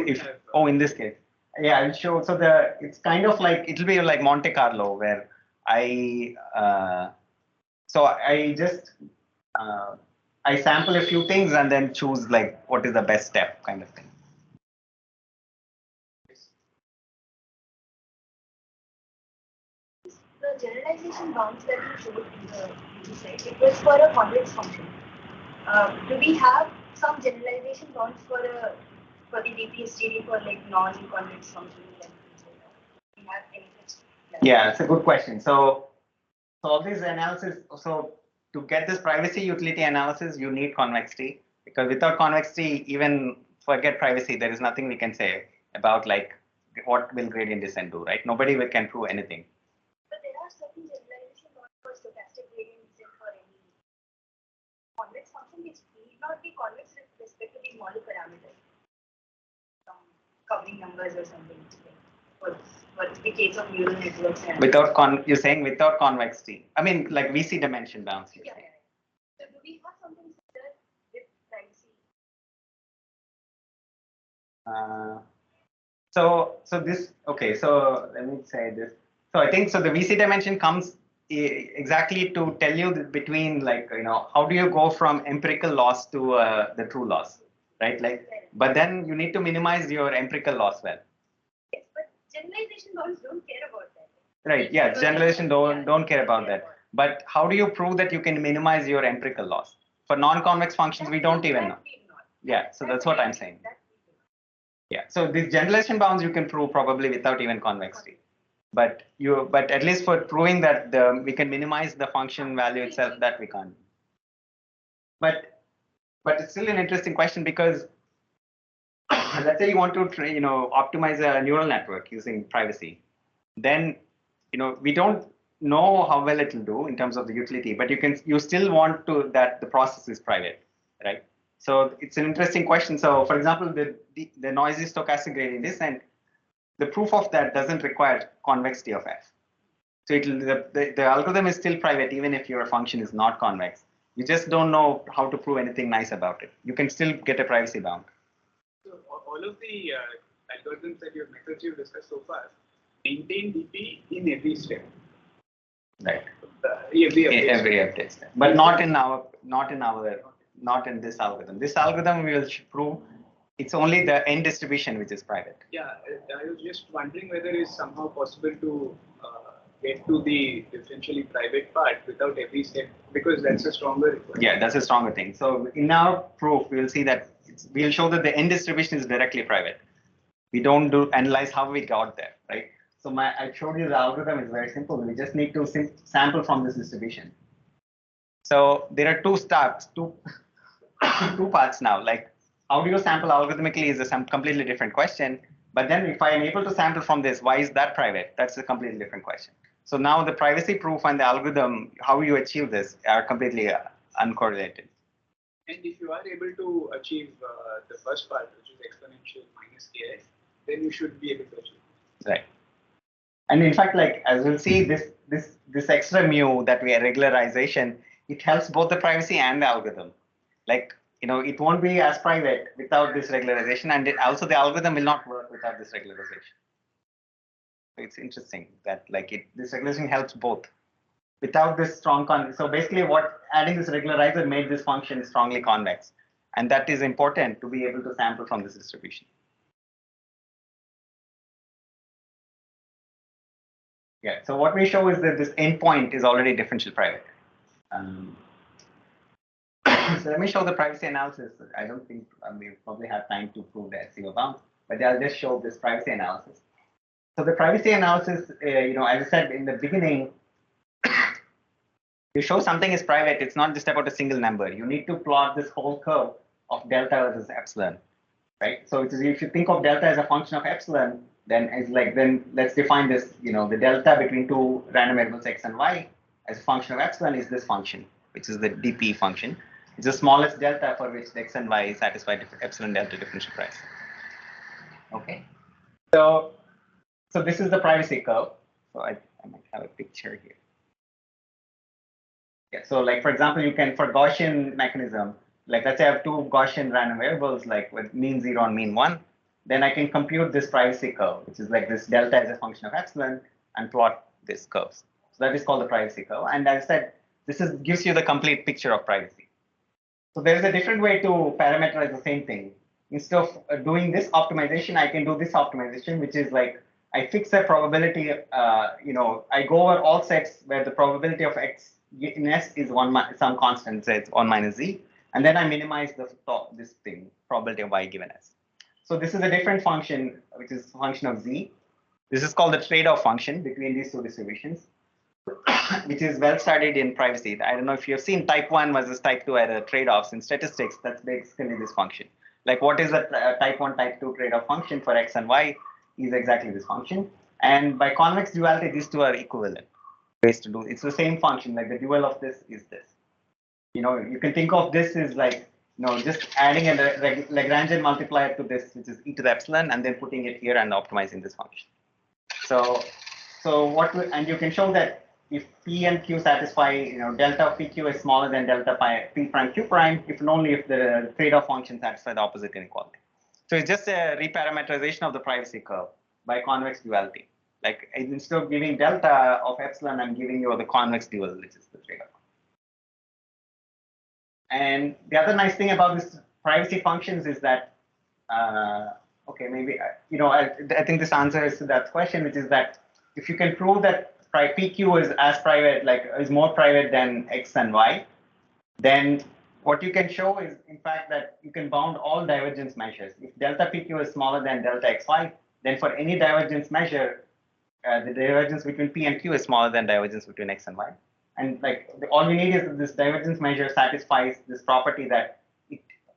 In this case, yeah, I'll show. So it's kind of like it'll be like Monte Carlo, where I just I sample a few things and then choose like what is the best step kind of thing. The generalization bounds that you showed in the previous slide, it was for a convex function. Do we have some generalization bounds for the DPSTD for like non-convex functions? Do we have any such? Yeah, it's a good question. So all these analysis, so to get this privacy utility analysis, you need convexity, because without convexity, even forget privacy, there is nothing we can say about like what will gradient descent do, right? Nobody can prove anything. But there are certain generalization bounds for stochastic gradient descent for any convex function which need not be convex with respect to the model parameter, some covering numbers or something. What's the case of neural networks? You're saying without convexity. I mean, like VC dimension bounds. Yeah. So do we have something similar with privacy? So let me say this. So I think so the VC dimension comes exactly to tell you between like, how do you go from empirical loss to the true loss, right? Like, but then you need to minimize your empirical loss well. Yes, but generalization bounds don't care about that. Right. Yeah. Generalization don't care about that. But how do you prove that you can minimize your empirical loss? For non-convex functions, we don't even know. Yeah. So that's what I'm saying. Yeah. So these generalization bounds you can prove probably without even convexity. But at least for proving that we can minimize the function value itself, that we can't. But it's still an interesting question, because let's say you want to optimize a neural network using privacy. Then we don't know how well it will do in terms of the utility, but you still want that the process is private, right? So it's an interesting question. So for example, the noisy stochastic gradient descent, the proof of that doesn't require convexity of f. So the algorithm is still private even if your function is not convex. You just don't know how to prove anything nice about it. You can still get a privacy bound. So all of the algorithms that methods you've discussed so far maintain DP in every step. Right. Every update step. But not in this algorithm. This algorithm we will prove it's only the n distribution which is private. Yeah, I was just wondering whether it's somehow possible to get to the differentially private part without every step, because that's a stronger requirement. Yeah, that's a stronger thing. So in our proof, we will see that we'll show that the n distribution is directly private. We don't analyze how we got there, right? So I showed you the algorithm is very simple. We just need to sample from this distribution. So there are two parts now. Like, how do you sample algorithmically is a completely different question. But then if I am able to sample from this, why is that private? That's a completely different question. So now the privacy proof and the algorithm, how you achieve this, are completely uncorrelated. And if you are able to achieve the first part, which is exponential minus KI, then you should be able to achieve it. Right. And in fact, like as we'll see, this extra mu that we are regularization, it helps both the privacy and the algorithm. Like, it won't be as private without this regularization, and also the algorithm will not work without this regularization. So it's interesting that this regulation helps both. Without this strong so basically adding this regularizer made this function strongly convex, and that is important to be able to sample from this distribution. Yeah. So what we show is that this endpoint is already differential private. So let me show the privacy analysis. I don't think we probably have time to prove the SEO bound, but I'll just show this privacy analysis. So the privacy analysis, as I said in the beginning, you show something is private. It's not just about a single number. You need to plot this whole curve of delta versus epsilon, right? So if you think of delta as a function of epsilon, then let's define this. The delta between two random variables x and y as a function of epsilon is this function, which is the dp function. It's the smallest delta for which the x and y satisfy epsilon delta differential price. Okay. So this is the privacy curve. So I might have a picture here. Yeah, so like for example, you can for Gaussian mechanism, like let's say I have two Gaussian random variables like with mean 0 and mean 1, then I can compute this privacy curve, which is like this delta as a function of epsilon and plot this curve. So that is called the privacy curve. And as I said, gives you the complete picture of privacy. So there is a different way to parameterize the same thing. Instead of doing this optimization, I can do this optimization, which is like I fix a probability. I go over all sets where the probability of x in S is some constant, say it's 1 minus z, and then I minimize this thing, probability of y given S. So this is a different function, which is a function of z. This is called the tradeoff function between these two distributions, which is well studied in privacy. I don't know if you have seen type 1 versus type 2 error trade-offs in statistics. That's basically this function. Like what is the type 1, type 2 trade-off function for x and y is exactly this function. And by convex duality, these two are equivalent ways to do. It's the same function. Like the dual of this is this. You can think of this as like just adding a Lagrangian multiplier to this, which is e to the epsilon, and then putting it here and optimizing this function. So and you can show that if P and Q satisfy, delta of PQ is smaller than delta P prime Q prime, if and only if the trade-off function satisfies the opposite inequality. So it's just a reparameterization of the privacy curve by convex duality. Like instead of giving delta of epsilon, I'm giving you the convex dual, which is the trade-off. And the other nice thing about this privacy functions is that, okay, maybe, I think this answers to that question, which is that if you can prove that PQ is as private, is more private than X and Y, then what you can show is, in fact, that you can bound all divergence measures. If delta PQ is smaller than delta XY, then for any divergence measure, the divergence between P and Q is smaller than divergence between X and Y. And all we need is that this divergence measure satisfies this property that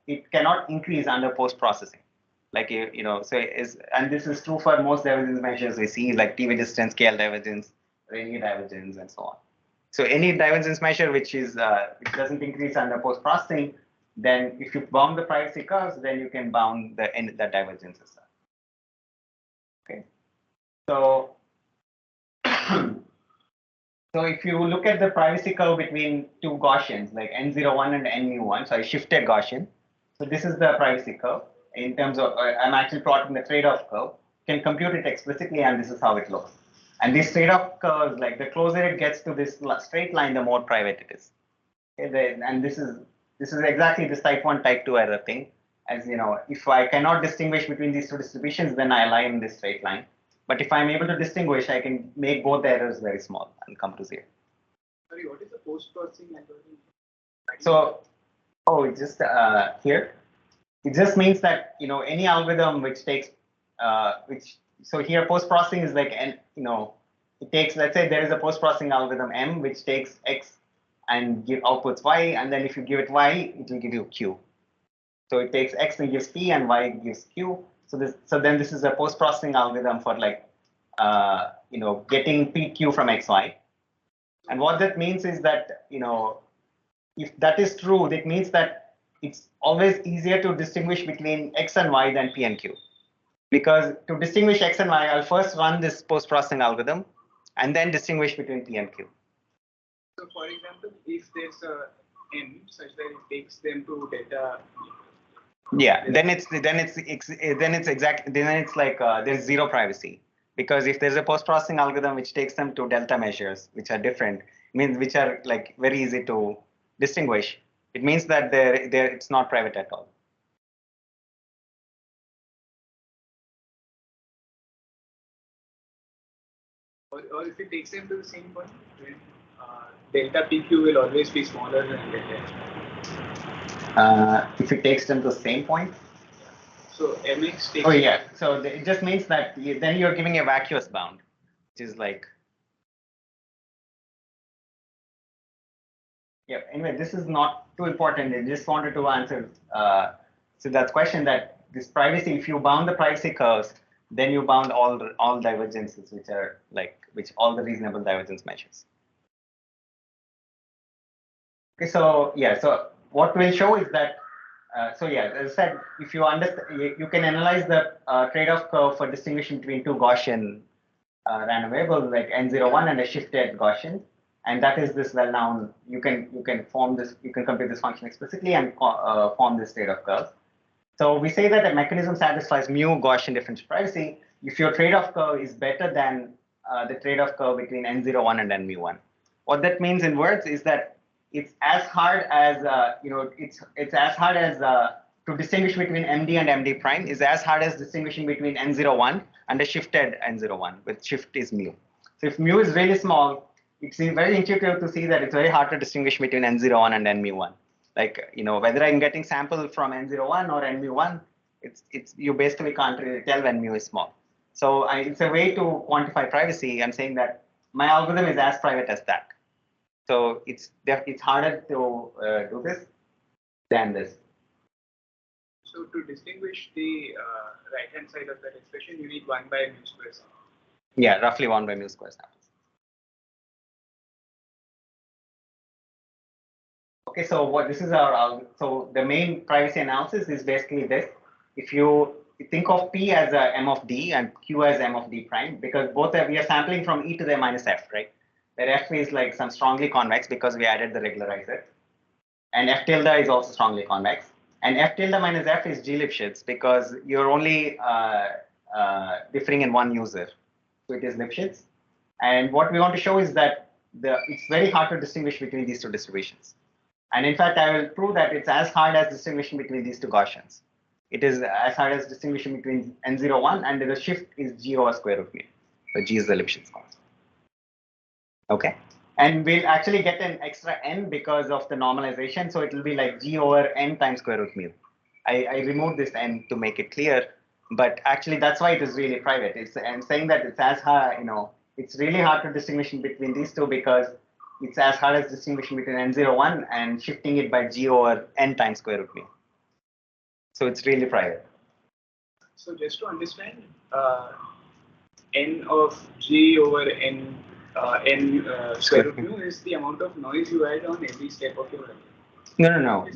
it cannot increase under post-processing. And this is true for most divergence measures we see, like TV distance, scale divergence, Rayleigh divergence, and so on. So any divergence measure which doesn't increase under post-processing, then if you bound the privacy curves, then you can bound the divergence as well. Okay. So so if you look at the privacy curve between two Gaussians, like N01 and N1, so I shifted Gaussian. So this is the privacy curve in terms of, I'm actually plotting the trade-off curve. You can compute it explicitly, and this is how it looks. And these trade-off curves, like the closer it gets to this straight line, the more private it is. Okay, and this is exactly this type 1, type 2 error thing. As if I cannot distinguish between these two distributions, then I lie in this straight line. But if I'm able to distinguish, I can make both the errors very small and come to 0. Sorry, what is the post-processing algorithm? So, it's just here. It just means that any algorithm which takes so here post-processing is like it takes, let's say there is a post-processing algorithm M which takes X and outputs Y, and then if you give it Y, it will give you Q. So it takes X and gives P, and Y gives Q. So then this is a post-processing algorithm for getting PQ from XY. And what that means is that if that is true, that means that it's always easier to distinguish between X and Y than P and Q. Because to distinguish X and Y, I'll first run this post-processing algorithm and then distinguish between P and Q. So for example, if there's a M such that it takes them to delta. Yeah, then it's like there's zero privacy, because if there's a post-processing algorithm which takes them to delta measures which are different, which are like very easy to distinguish, it means that it's not private at all. Or if it takes them to the same point, then delta PQ will always be smaller than delta H. If it takes them to the same point. So MX takes. Oh yeah. So it just means that then you're giving a vacuous bound, which is like. Yeah. Anyway, this is not too important. I just wanted to answer so that question that this privacy. If you bound the privacy curves, then you bound all divergences, which are which all the reasonable divergence measures. Okay. So yeah. So what we'll show is that. So yeah, as I said, if you understand, you can analyze the trade-off curve for distinguishing between two Gaussian random variables like n01 and a shifted Gaussian, and that is this well-known. You can form this. You can compute this function explicitly and form this trade-off curve. So we say that a mechanism satisfies mu Gaussian differential privacy if your trade-off curve is better than the trade-off curve between n01 and n1. What that means in words is that it's as hard as it's as hard as to distinguish between MD and MD prime is as hard as distinguishing between n01 and a shifted n01, with shift is mu. So if mu is really small, it's very intuitive to see that it's very hard to distinguish between n01 and n1. Like whether I'm getting sample from n01 or n1, it's you basically can't really tell when mu is small. So it's a way to quantify privacy. I'm saying that my algorithm is as private as that. So it's harder to do this than this. So to distinguish the right-hand side of that expression, you need 1 by mu square sample. Yeah, roughly 1 by mu square samples. Okay, so what this is so the main privacy analysis is basically this. If you think of P as a M of D and Q as M of D prime, because both we are sampling from e to the minus f, right? Where f is like some strongly convex because we added the regularizer, and f tilde is also strongly convex, and f tilde minus f is G Lipschitz because you're only differing in one user, so it is Lipschitz. And what we want to show is that it's very hard to distinguish between these two distributions. And in fact, I will prove that it's as hard as distinguishing between these two Gaussians. It is as hard as distinguishing between n01 and the shift is G over square root mu. So G is the Lipschitz constant. Okay. And we'll actually get an extra n because of the normalization. So it will be like G over n times square root mu. I removed this n to make it clear, but actually that's why it is really private. I'm saying that it's as hard, it's really hard to distinguish between these two because it's as hard as distinguishing between n01 and shifting it by G over n times square root mu. So it's really private. So just to understand, n of G over n square root mu is the amount of noise you add on every step of your algorithm. No.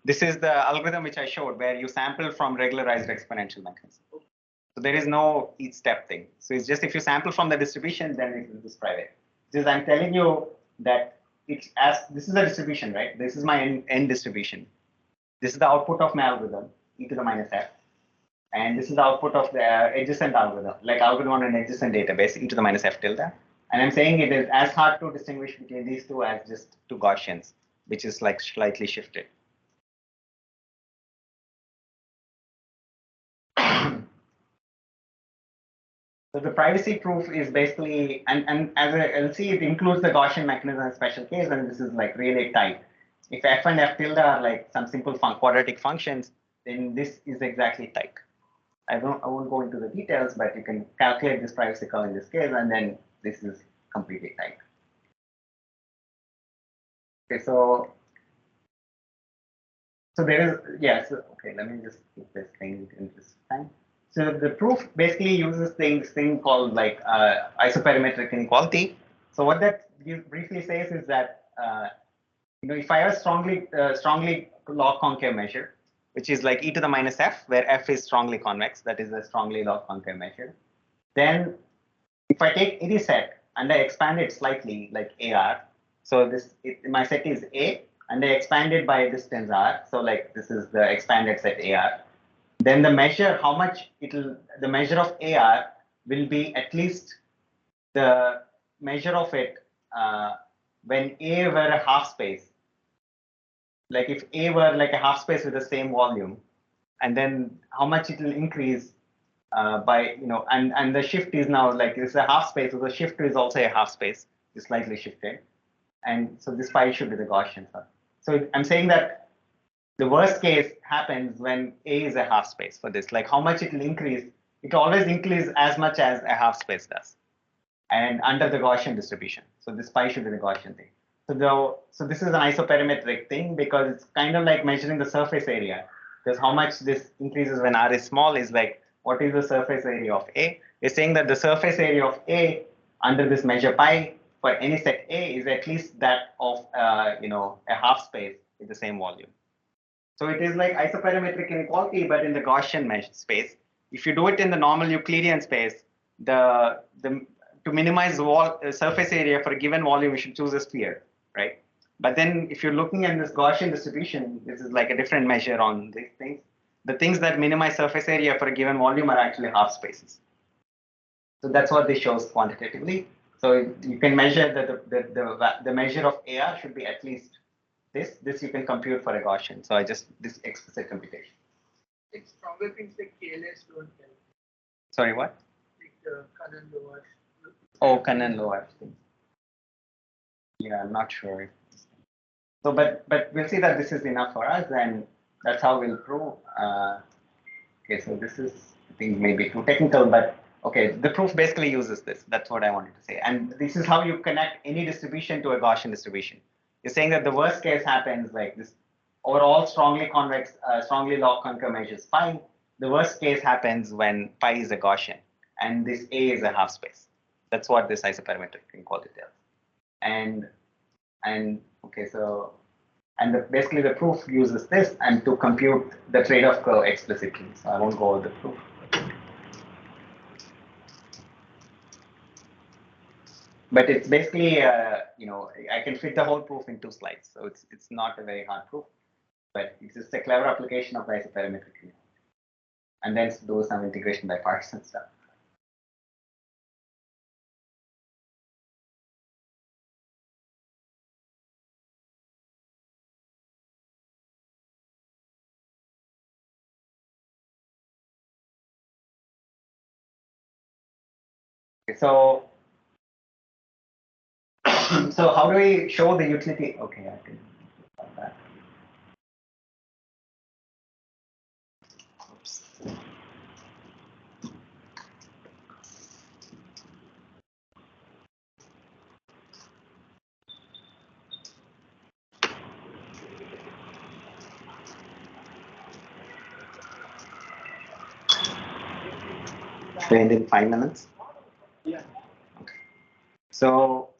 This is the algorithm which I showed where you sample from regularized exponential mechanism. So there is no each step thing. So it's just if you sample from the distribution, then it is private. Just I'm telling you that this is a distribution, right? This is my n distribution. This is the output of my algorithm, e to the minus f. And this is the output of the adjacent algorithm, like algorithm on an adjacent database, e to the minus f tilde. And I'm saying it is as hard to distinguish between these two as just two Gaussians, which is like slightly shifted. So the privacy proof is basically, and as I'll see, it includes the Gaussian mechanism as a special case, and this is like really tight. If f and f tilde are like some simple quadratic functions, then this is exactly tight. I won't go into the details, but you can calculate this privacy curve in this case, and then this is completely tight. Okay, so there is, okay, let me just keep this thing in this time. So the proof basically uses this thing called like isoperimetric inequality. So what that briefly says is that if I have a strongly log-concave measure, which is like e to the minus f, where f is strongly convex, that is a strongly log-concave measure, then if I take any set and I expand it slightly, like AR, so my set is A, and I expand it by distance R, so like this is the expanded set AR. Then the measure, the measure of AR will be at least the measure of it when A were a half space. Like if A were like a half space with the same volume, and then how much it will increase by, and the shift is now like it's a half space, so the shift is also a half space, is slightly shifted. And so this pi should be the Gaussian sum. So I'm saying that the worst case happens when A is a half space for this, like how much it will increase. It always increases as much as a half space does, and under the Gaussian distribution. So this pi should be the Gaussian thing. So this is an isoperimetric thing because it's kind of like measuring the surface area. Because how much this increases when R is small is like, what is the surface area of A? We're saying that the surface area of A under this measure pi for any set A is at least that of a half space with the same volume. So it is like isoperimetric inequality, but in the Gaussian measure space. If you do it in the normal Euclidean space, to minimize surface area for a given volume, you should choose a sphere, right? But then if you're looking at this Gaussian distribution, this is like a different measure on these things. The things that minimize surface area for a given volume are actually half spaces. So that's what this shows quantitatively. So you can measure that the measure of AR should be at least this. This you can compute for a Gaussian. So this explicit computation. It's stronger things like KLS don't help. Sorry, what? Like the Kanan-Lower. Oh, Kanan-Lower. Yeah, I'm not sure. So, but we'll see that this is enough for us, and that's how we'll prove. Okay, so this is, I think, maybe too technical, but okay, the proof basically uses this. That's what I wanted to say. And this is how you connect any distribution to a Gaussian distribution. You're saying that the worst case happens like this. Overall, strongly convex, strongly log-concave measures pi. The worst case happens when pi is a Gaussian, and this A is a half space. That's what this isoperimetric inequality tells. And okay, so basically the proof uses this and to compute the trade-off curve explicitly. So I won't go over the proof. But it's basically, I can fit the whole proof in 2 slides. So it's not a very hard proof, but it's just a clever application of the isoperimetric inequality. And then do some integration by parts and stuff. Okay, so so how do we show the utility? Okay, I can do that. Oops. Should I end in 5 minutes? Yeah. Okay. So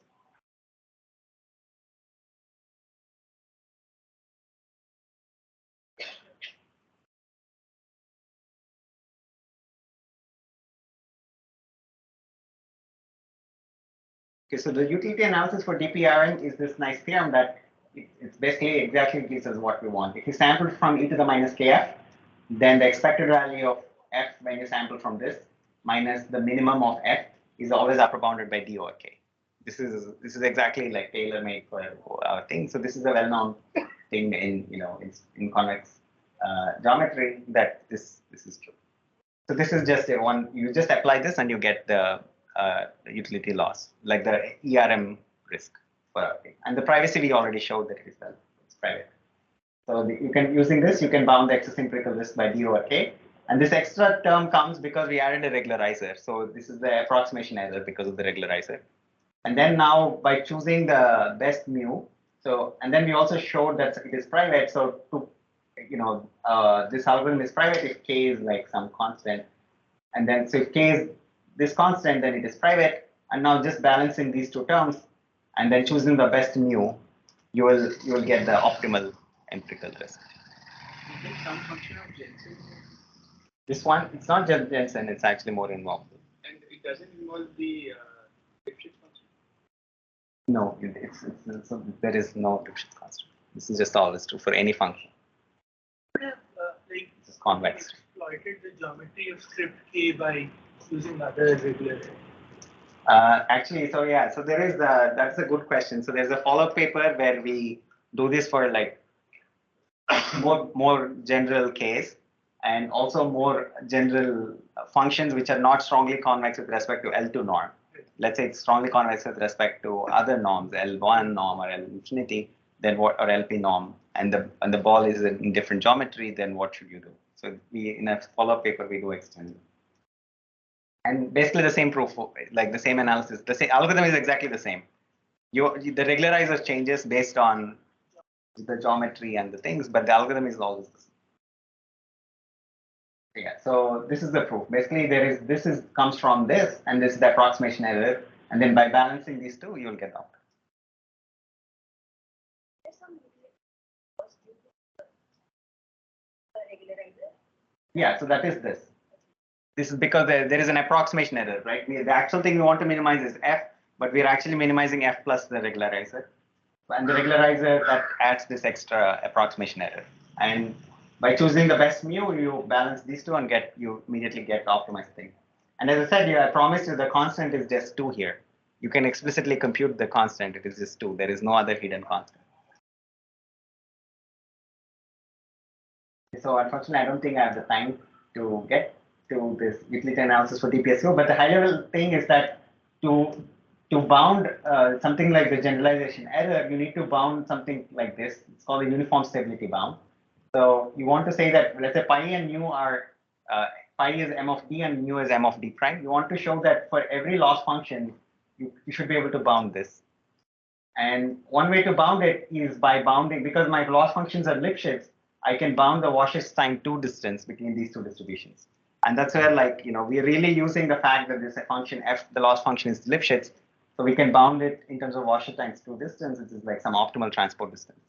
okay, so the utility analysis for DPRN is this nice theorem that it's basically exactly gives us what we want. If you sample from e to the minus kf, then the expected value of f when you sample from this minus the minimum of f is always upper bounded by d over k. This is exactly like tailor-made for our thing. So this is a well-known thing in convex geometry that this is true. So this is just one. You just apply this and you get the utility loss, like the ERM risk for our thing. And the privacy we already showed that it's private. So you can using this you can bound the excess empirical risk by d over k. And this extra term comes because we added a regularizer. So this is the approximation error because of the regularizer. And then now by choosing the best mu, and then we also showed that it is private. So this algorithm is private if k is like some constant. And then so if k is this constant, then it is private. And now just balancing these 2 terms and then choosing the best mu, you will get the optimal empirical risk. Is it some function of Jensen? This one, it's not just Jensen, it's actually more involved. And it doesn't involve the Lipschitz constant? No, so there is no Lipschitz constant. This is just always true for any function. Like it's convex. Exploited the geometry of script k by using other regularizer. Actually, so yeah, so that's a good question. So there's a follow-up paper where we do this for like more general case, and also more general functions which are not strongly convex with respect to L2 norm. Let's say it's strongly convex with respect to other norms, L1 norm or L infinity, then what, or LP norm, and the ball is in different geometry, then what should you do? So we, in a follow-up paper, we do extend. And basically the same proof, like the same analysis, the same algorithm is exactly the same. The regularizer changes based on the geometry and the things, but the algorithm is always the same. Yeah, so this is the proof. Basically, comes from this, and this is the approximation error, and then by balancing these two, you'll get out. Yeah, so that is this. This is because there is an approximation error, right? The actual thing we want to minimize is f, but we're actually minimizing f plus the regularizer. And the regularizer, that adds this extra approximation error. And by choosing the best mu, you balance these two and you immediately get the optimized thing. And as I said, I promised you the constant is just 2 here. You can explicitly compute the constant. It is just 2. There is no other hidden constant. So unfortunately, I don't think I have the time to get to this utility analysis for DPSO. But the high level thing is that to bound something like the generalization error, you need to bound something like this. It's called a uniform stability bound. So you want to say that, let's say pi and mu are, pi is m of d and mu is m of d prime. You want to show that for every loss function, you should be able to bound this. And one way to bound it is by bounding, because my loss functions are Lipschitz, I can bound the Wasserstein 2 distance between these two distributions. And that's where, like, we're really using the fact that this function f, the loss function is Lipschitz. So we can bound it in terms of Wasserstein's 2 distance, which is like some optimal transport distance.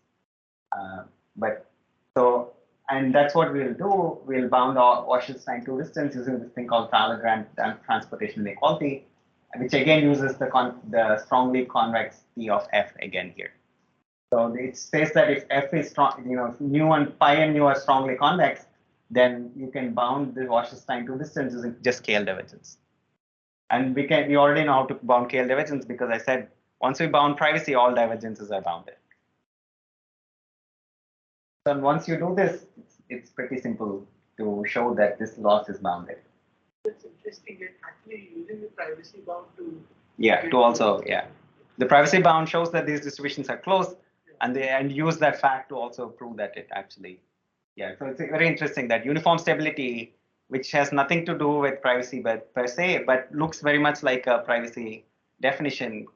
And that's what we'll do. We'll bound our Wasserstein 2 distance using this thing called Fowler-Grant transportation inequality, which again uses the strongly convex T of f again here. So it says that if f is strong, if mu and pi and mu are strongly convex, then you can bound the Wasserstein 2 distance using just KL divergence. And we already know how to bound KL divergence, because I said once we bound privacy, all divergences are bounded. So once you do this, it's pretty simple to show that this loss is bounded. That's interesting. You're actually using the privacy bound to. Yeah, to also, yeah. The privacy bound shows that these distributions are closed, and use that fact to also prove that it actually, yeah. So it's very interesting that uniform stability, which has nothing to do with privacy but per se, but looks very much like a privacy definition.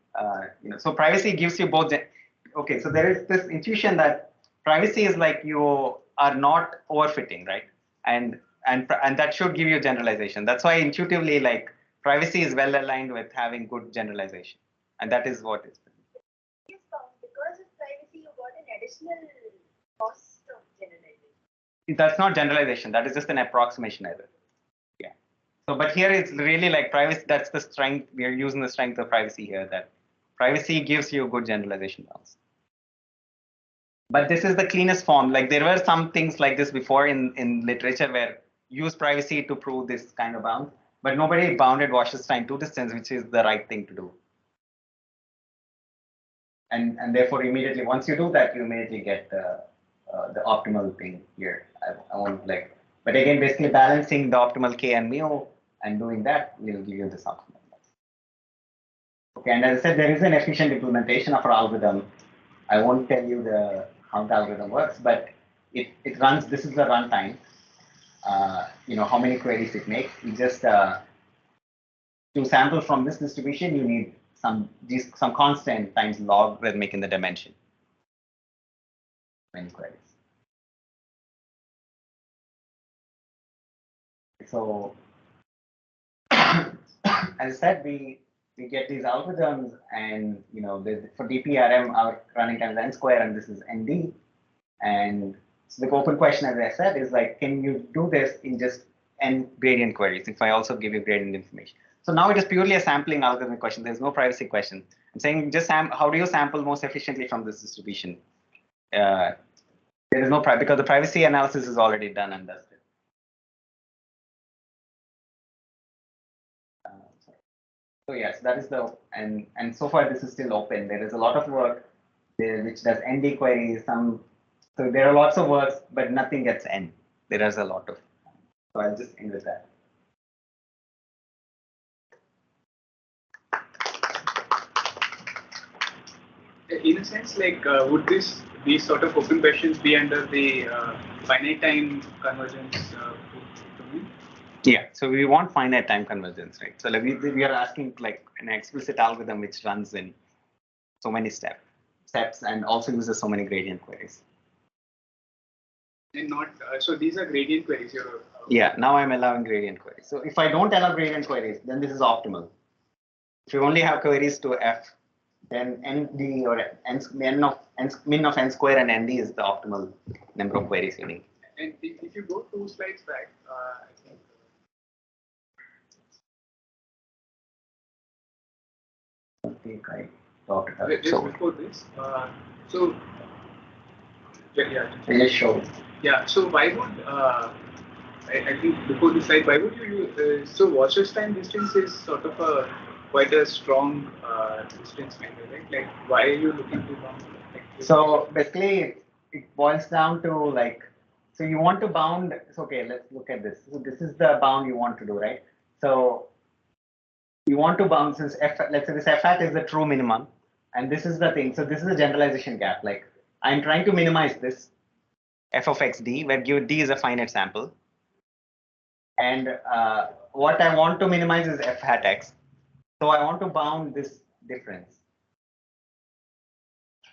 So privacy gives you both. Okay, so there is this intuition that privacy is like you are not overfitting, right? And that should give you generalization. That's why intuitively, like, privacy is well aligned with having good generalization, and that is what is. Because of privacy, you got an additional cost of generalization. That's not generalization. That is just an approximation error. Yeah. So, but here it's really like privacy. That's the strength. We are using the strength of privacy here. That privacy gives you good generalization bounds. But this is the cleanest form. Like, there were some things like this before in literature where use privacy to prove this kind of bound, but nobody bounded Wasserstein 2 distance, which is the right thing to do. And therefore, immediately once you do that, you immediately get the optimal thing here. I won't like, but again, basically balancing the optimal k and mu and doing that will give you this optimal. Okay, and as I said, there is an efficient implementation of our algorithm. I won't tell you how the algorithm works, but it runs. This is the runtime. How many queries it makes. You just to sample from this distribution, you need some constant times logarithmic in the dimension. Many queries. So as I said, we get these algorithms, and for DPRM, our running time is n square, and this is ND. And so the open question, as I said, is like, can you do this in just n gradient queries if I also give you gradient information? So now it is purely a sampling algorithmic question. There's no privacy question. I'm saying just how do you sample most efficiently from this distribution? There is no privacy, because the privacy analysis is already done and dusted. So yes, that is and so far this is still open. There is a lot of work there which does ND queries. So there are lots of works, but nothing gets N. There is a lot of So I'll just end with that. In a sense, like, would these sort of open questions be under the finite time convergence domain? Yeah, so we want finite time convergence, right? So like we are asking like an explicit algorithm which runs in so many steps and also uses so many gradient queries. And not so these are gradient queries. Yeah, now I'm allowing gradient queries. So if I don't allow gradient queries, then this is optimal. If you only have queries to f, then nd or min of n square and nd is the optimal number of queries you need. And if you go 2 slides back, I think. I talked about Just so before this, so yeah. Just show. Yeah. So why would I think before this slide, why would you use so Wasser's time distance is sort of quite a strong distance measure, right? Like, why are you looking to bound? So basically, it boils down to like, so you want to bound. So okay, let's look at this. So this is the bound you want to do, right? So you want to bound since f. Let's say this f hat is the true minimum, and this is the thing. So this is the generalization gap. Like I'm trying to minimize this f of x d, where d is a finite sample, and what I want to minimize is f hat x. So I want to bound this difference.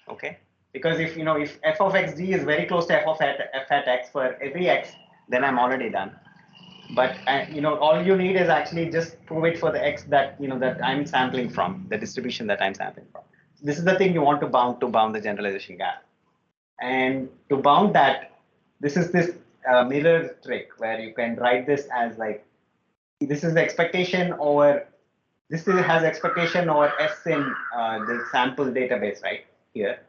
Okay, because if if f of x d is very close to f hat x for every x, then I'm already done. But all you need is actually just prove it for the x that that I'm sampling from, the distribution that I'm sampling from. This is the thing you want to bound the generalization gap. And to bound that, this is this mirror trick where you can write this as like, this is the expectation over, has expectation over s in the sample database right here.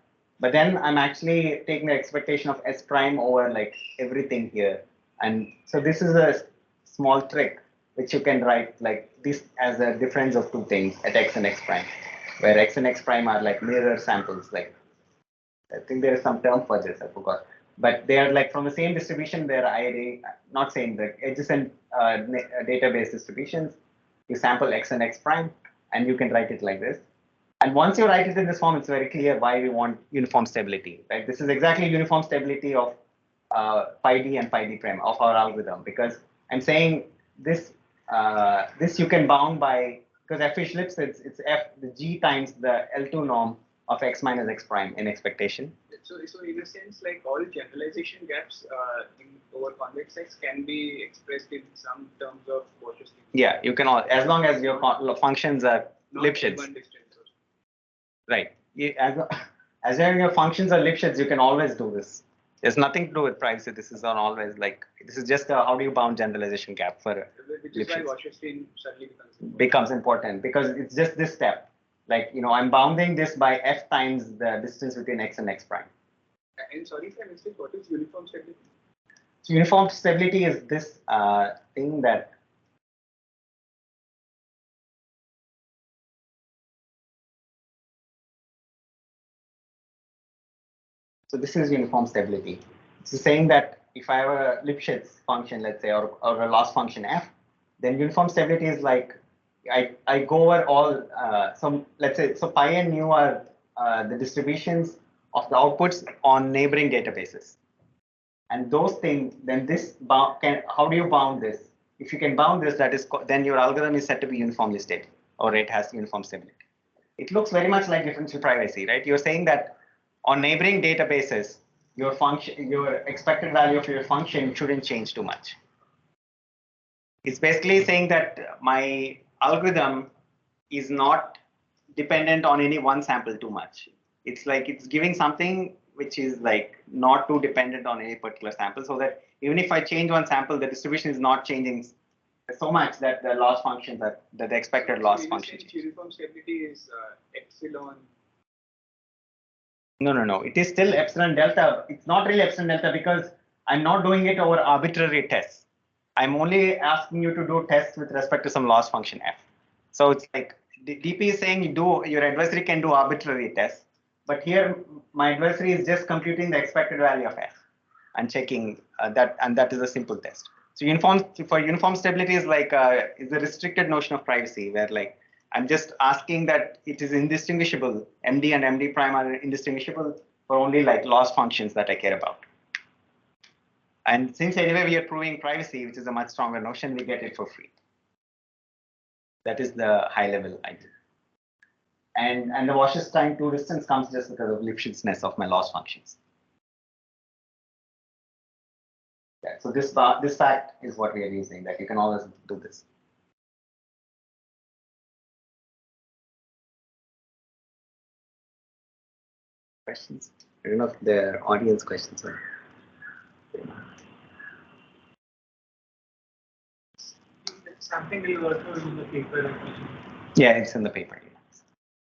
But then I'm actually taking the expectation of s prime over like everything here. And so this is a small trick which you can write like this as a difference of two things at x and x prime, where x and x prime are like mirror samples. Like I think there is some term for this, I forgot. But they are like from the same distribution, they're not saying the adjacent database distributions. You sample x and x prime, and you can write it like this. And once you write it in this form, it's very clear why we want uniform stability. Right? This is exactly uniform stability of pi d and pi d prime of our algorithm, because I'm saying this this you can bound by, because f is Lipschitz, it's f the g times the L2 norm of x minus x prime in expectation. So in a sense, like all generalization gaps over convex x can be expressed in some terms of Wasser's time. Yeah, you can all, as long as your functions are Lipschitz. Right. As long as your functions are Lipschitz, you can always do this. There's nothing to do with privacy. This is always like, this is just how do you bound generalization gap for which is why Wasser's time suddenly becomes important, because it's just this step. Like, I'm bounding this by f times the distance between x and x prime. And sorry if I missed it, what is uniform stability? So uniform stability is this thing that so this is uniform stability. It's saying that if I have a Lipschitz function, let's say, or a loss function f, then uniform stability is like I go over all some, let's say, so pi and nu are the distributions of the outputs on neighboring databases. And those things, then this how do you bound this? If you can bound this, that is, then your algorithm is said to be uniformly stable, or it has uniform stability. It looks very much like differential privacy, right? You're saying that on neighboring databases, your expected value of your function shouldn't change too much. It's basically saying that my algorithm is not dependent on any one sample too much. It's like it's giving something which is like not too dependent on any particular sample, so that even if I change one sample, the distribution is not changing so much that the loss functions that the expected loss function. Uniform stability is epsilon. No. It is still epsilon delta. It's not really epsilon delta because I'm not doing it over arbitrary tests. I'm only asking you to do tests with respect to some loss function f. So it's like DP is saying your adversary can do arbitrary tests, but here my adversary is just computing the expected value of f and checking that, and that is a simple test. So for uniform stability is like is a restricted notion of privacy where like I'm just asking that it is indistinguishable. MD and MD prime are indistinguishable for only like loss functions that I care about. And since anyway we are proving privacy, which is a much stronger notion, we get it for free. That is the high level idea. And the Wasserstein 2 distance comes just because of Lipschitzness of my loss functions. Yeah, so this fact is what we are using, that you can always do this. Questions? I don't know if there are audience questions. Or... Something will also in the paper. Yeah, it's in the paper.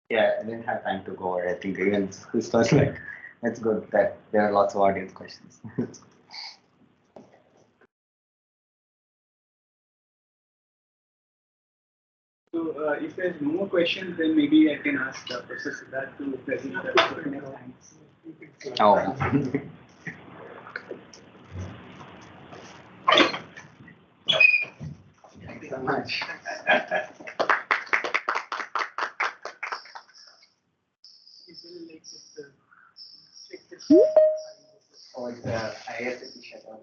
Yeah, I didn't have time to go over. I think even this was like, it's good that there are lots of audience questions. So if there's no more questions, then maybe I can ask Professor Siddharth to present the slides. Oh. Thank you so much. Oh, it's IISc shut down.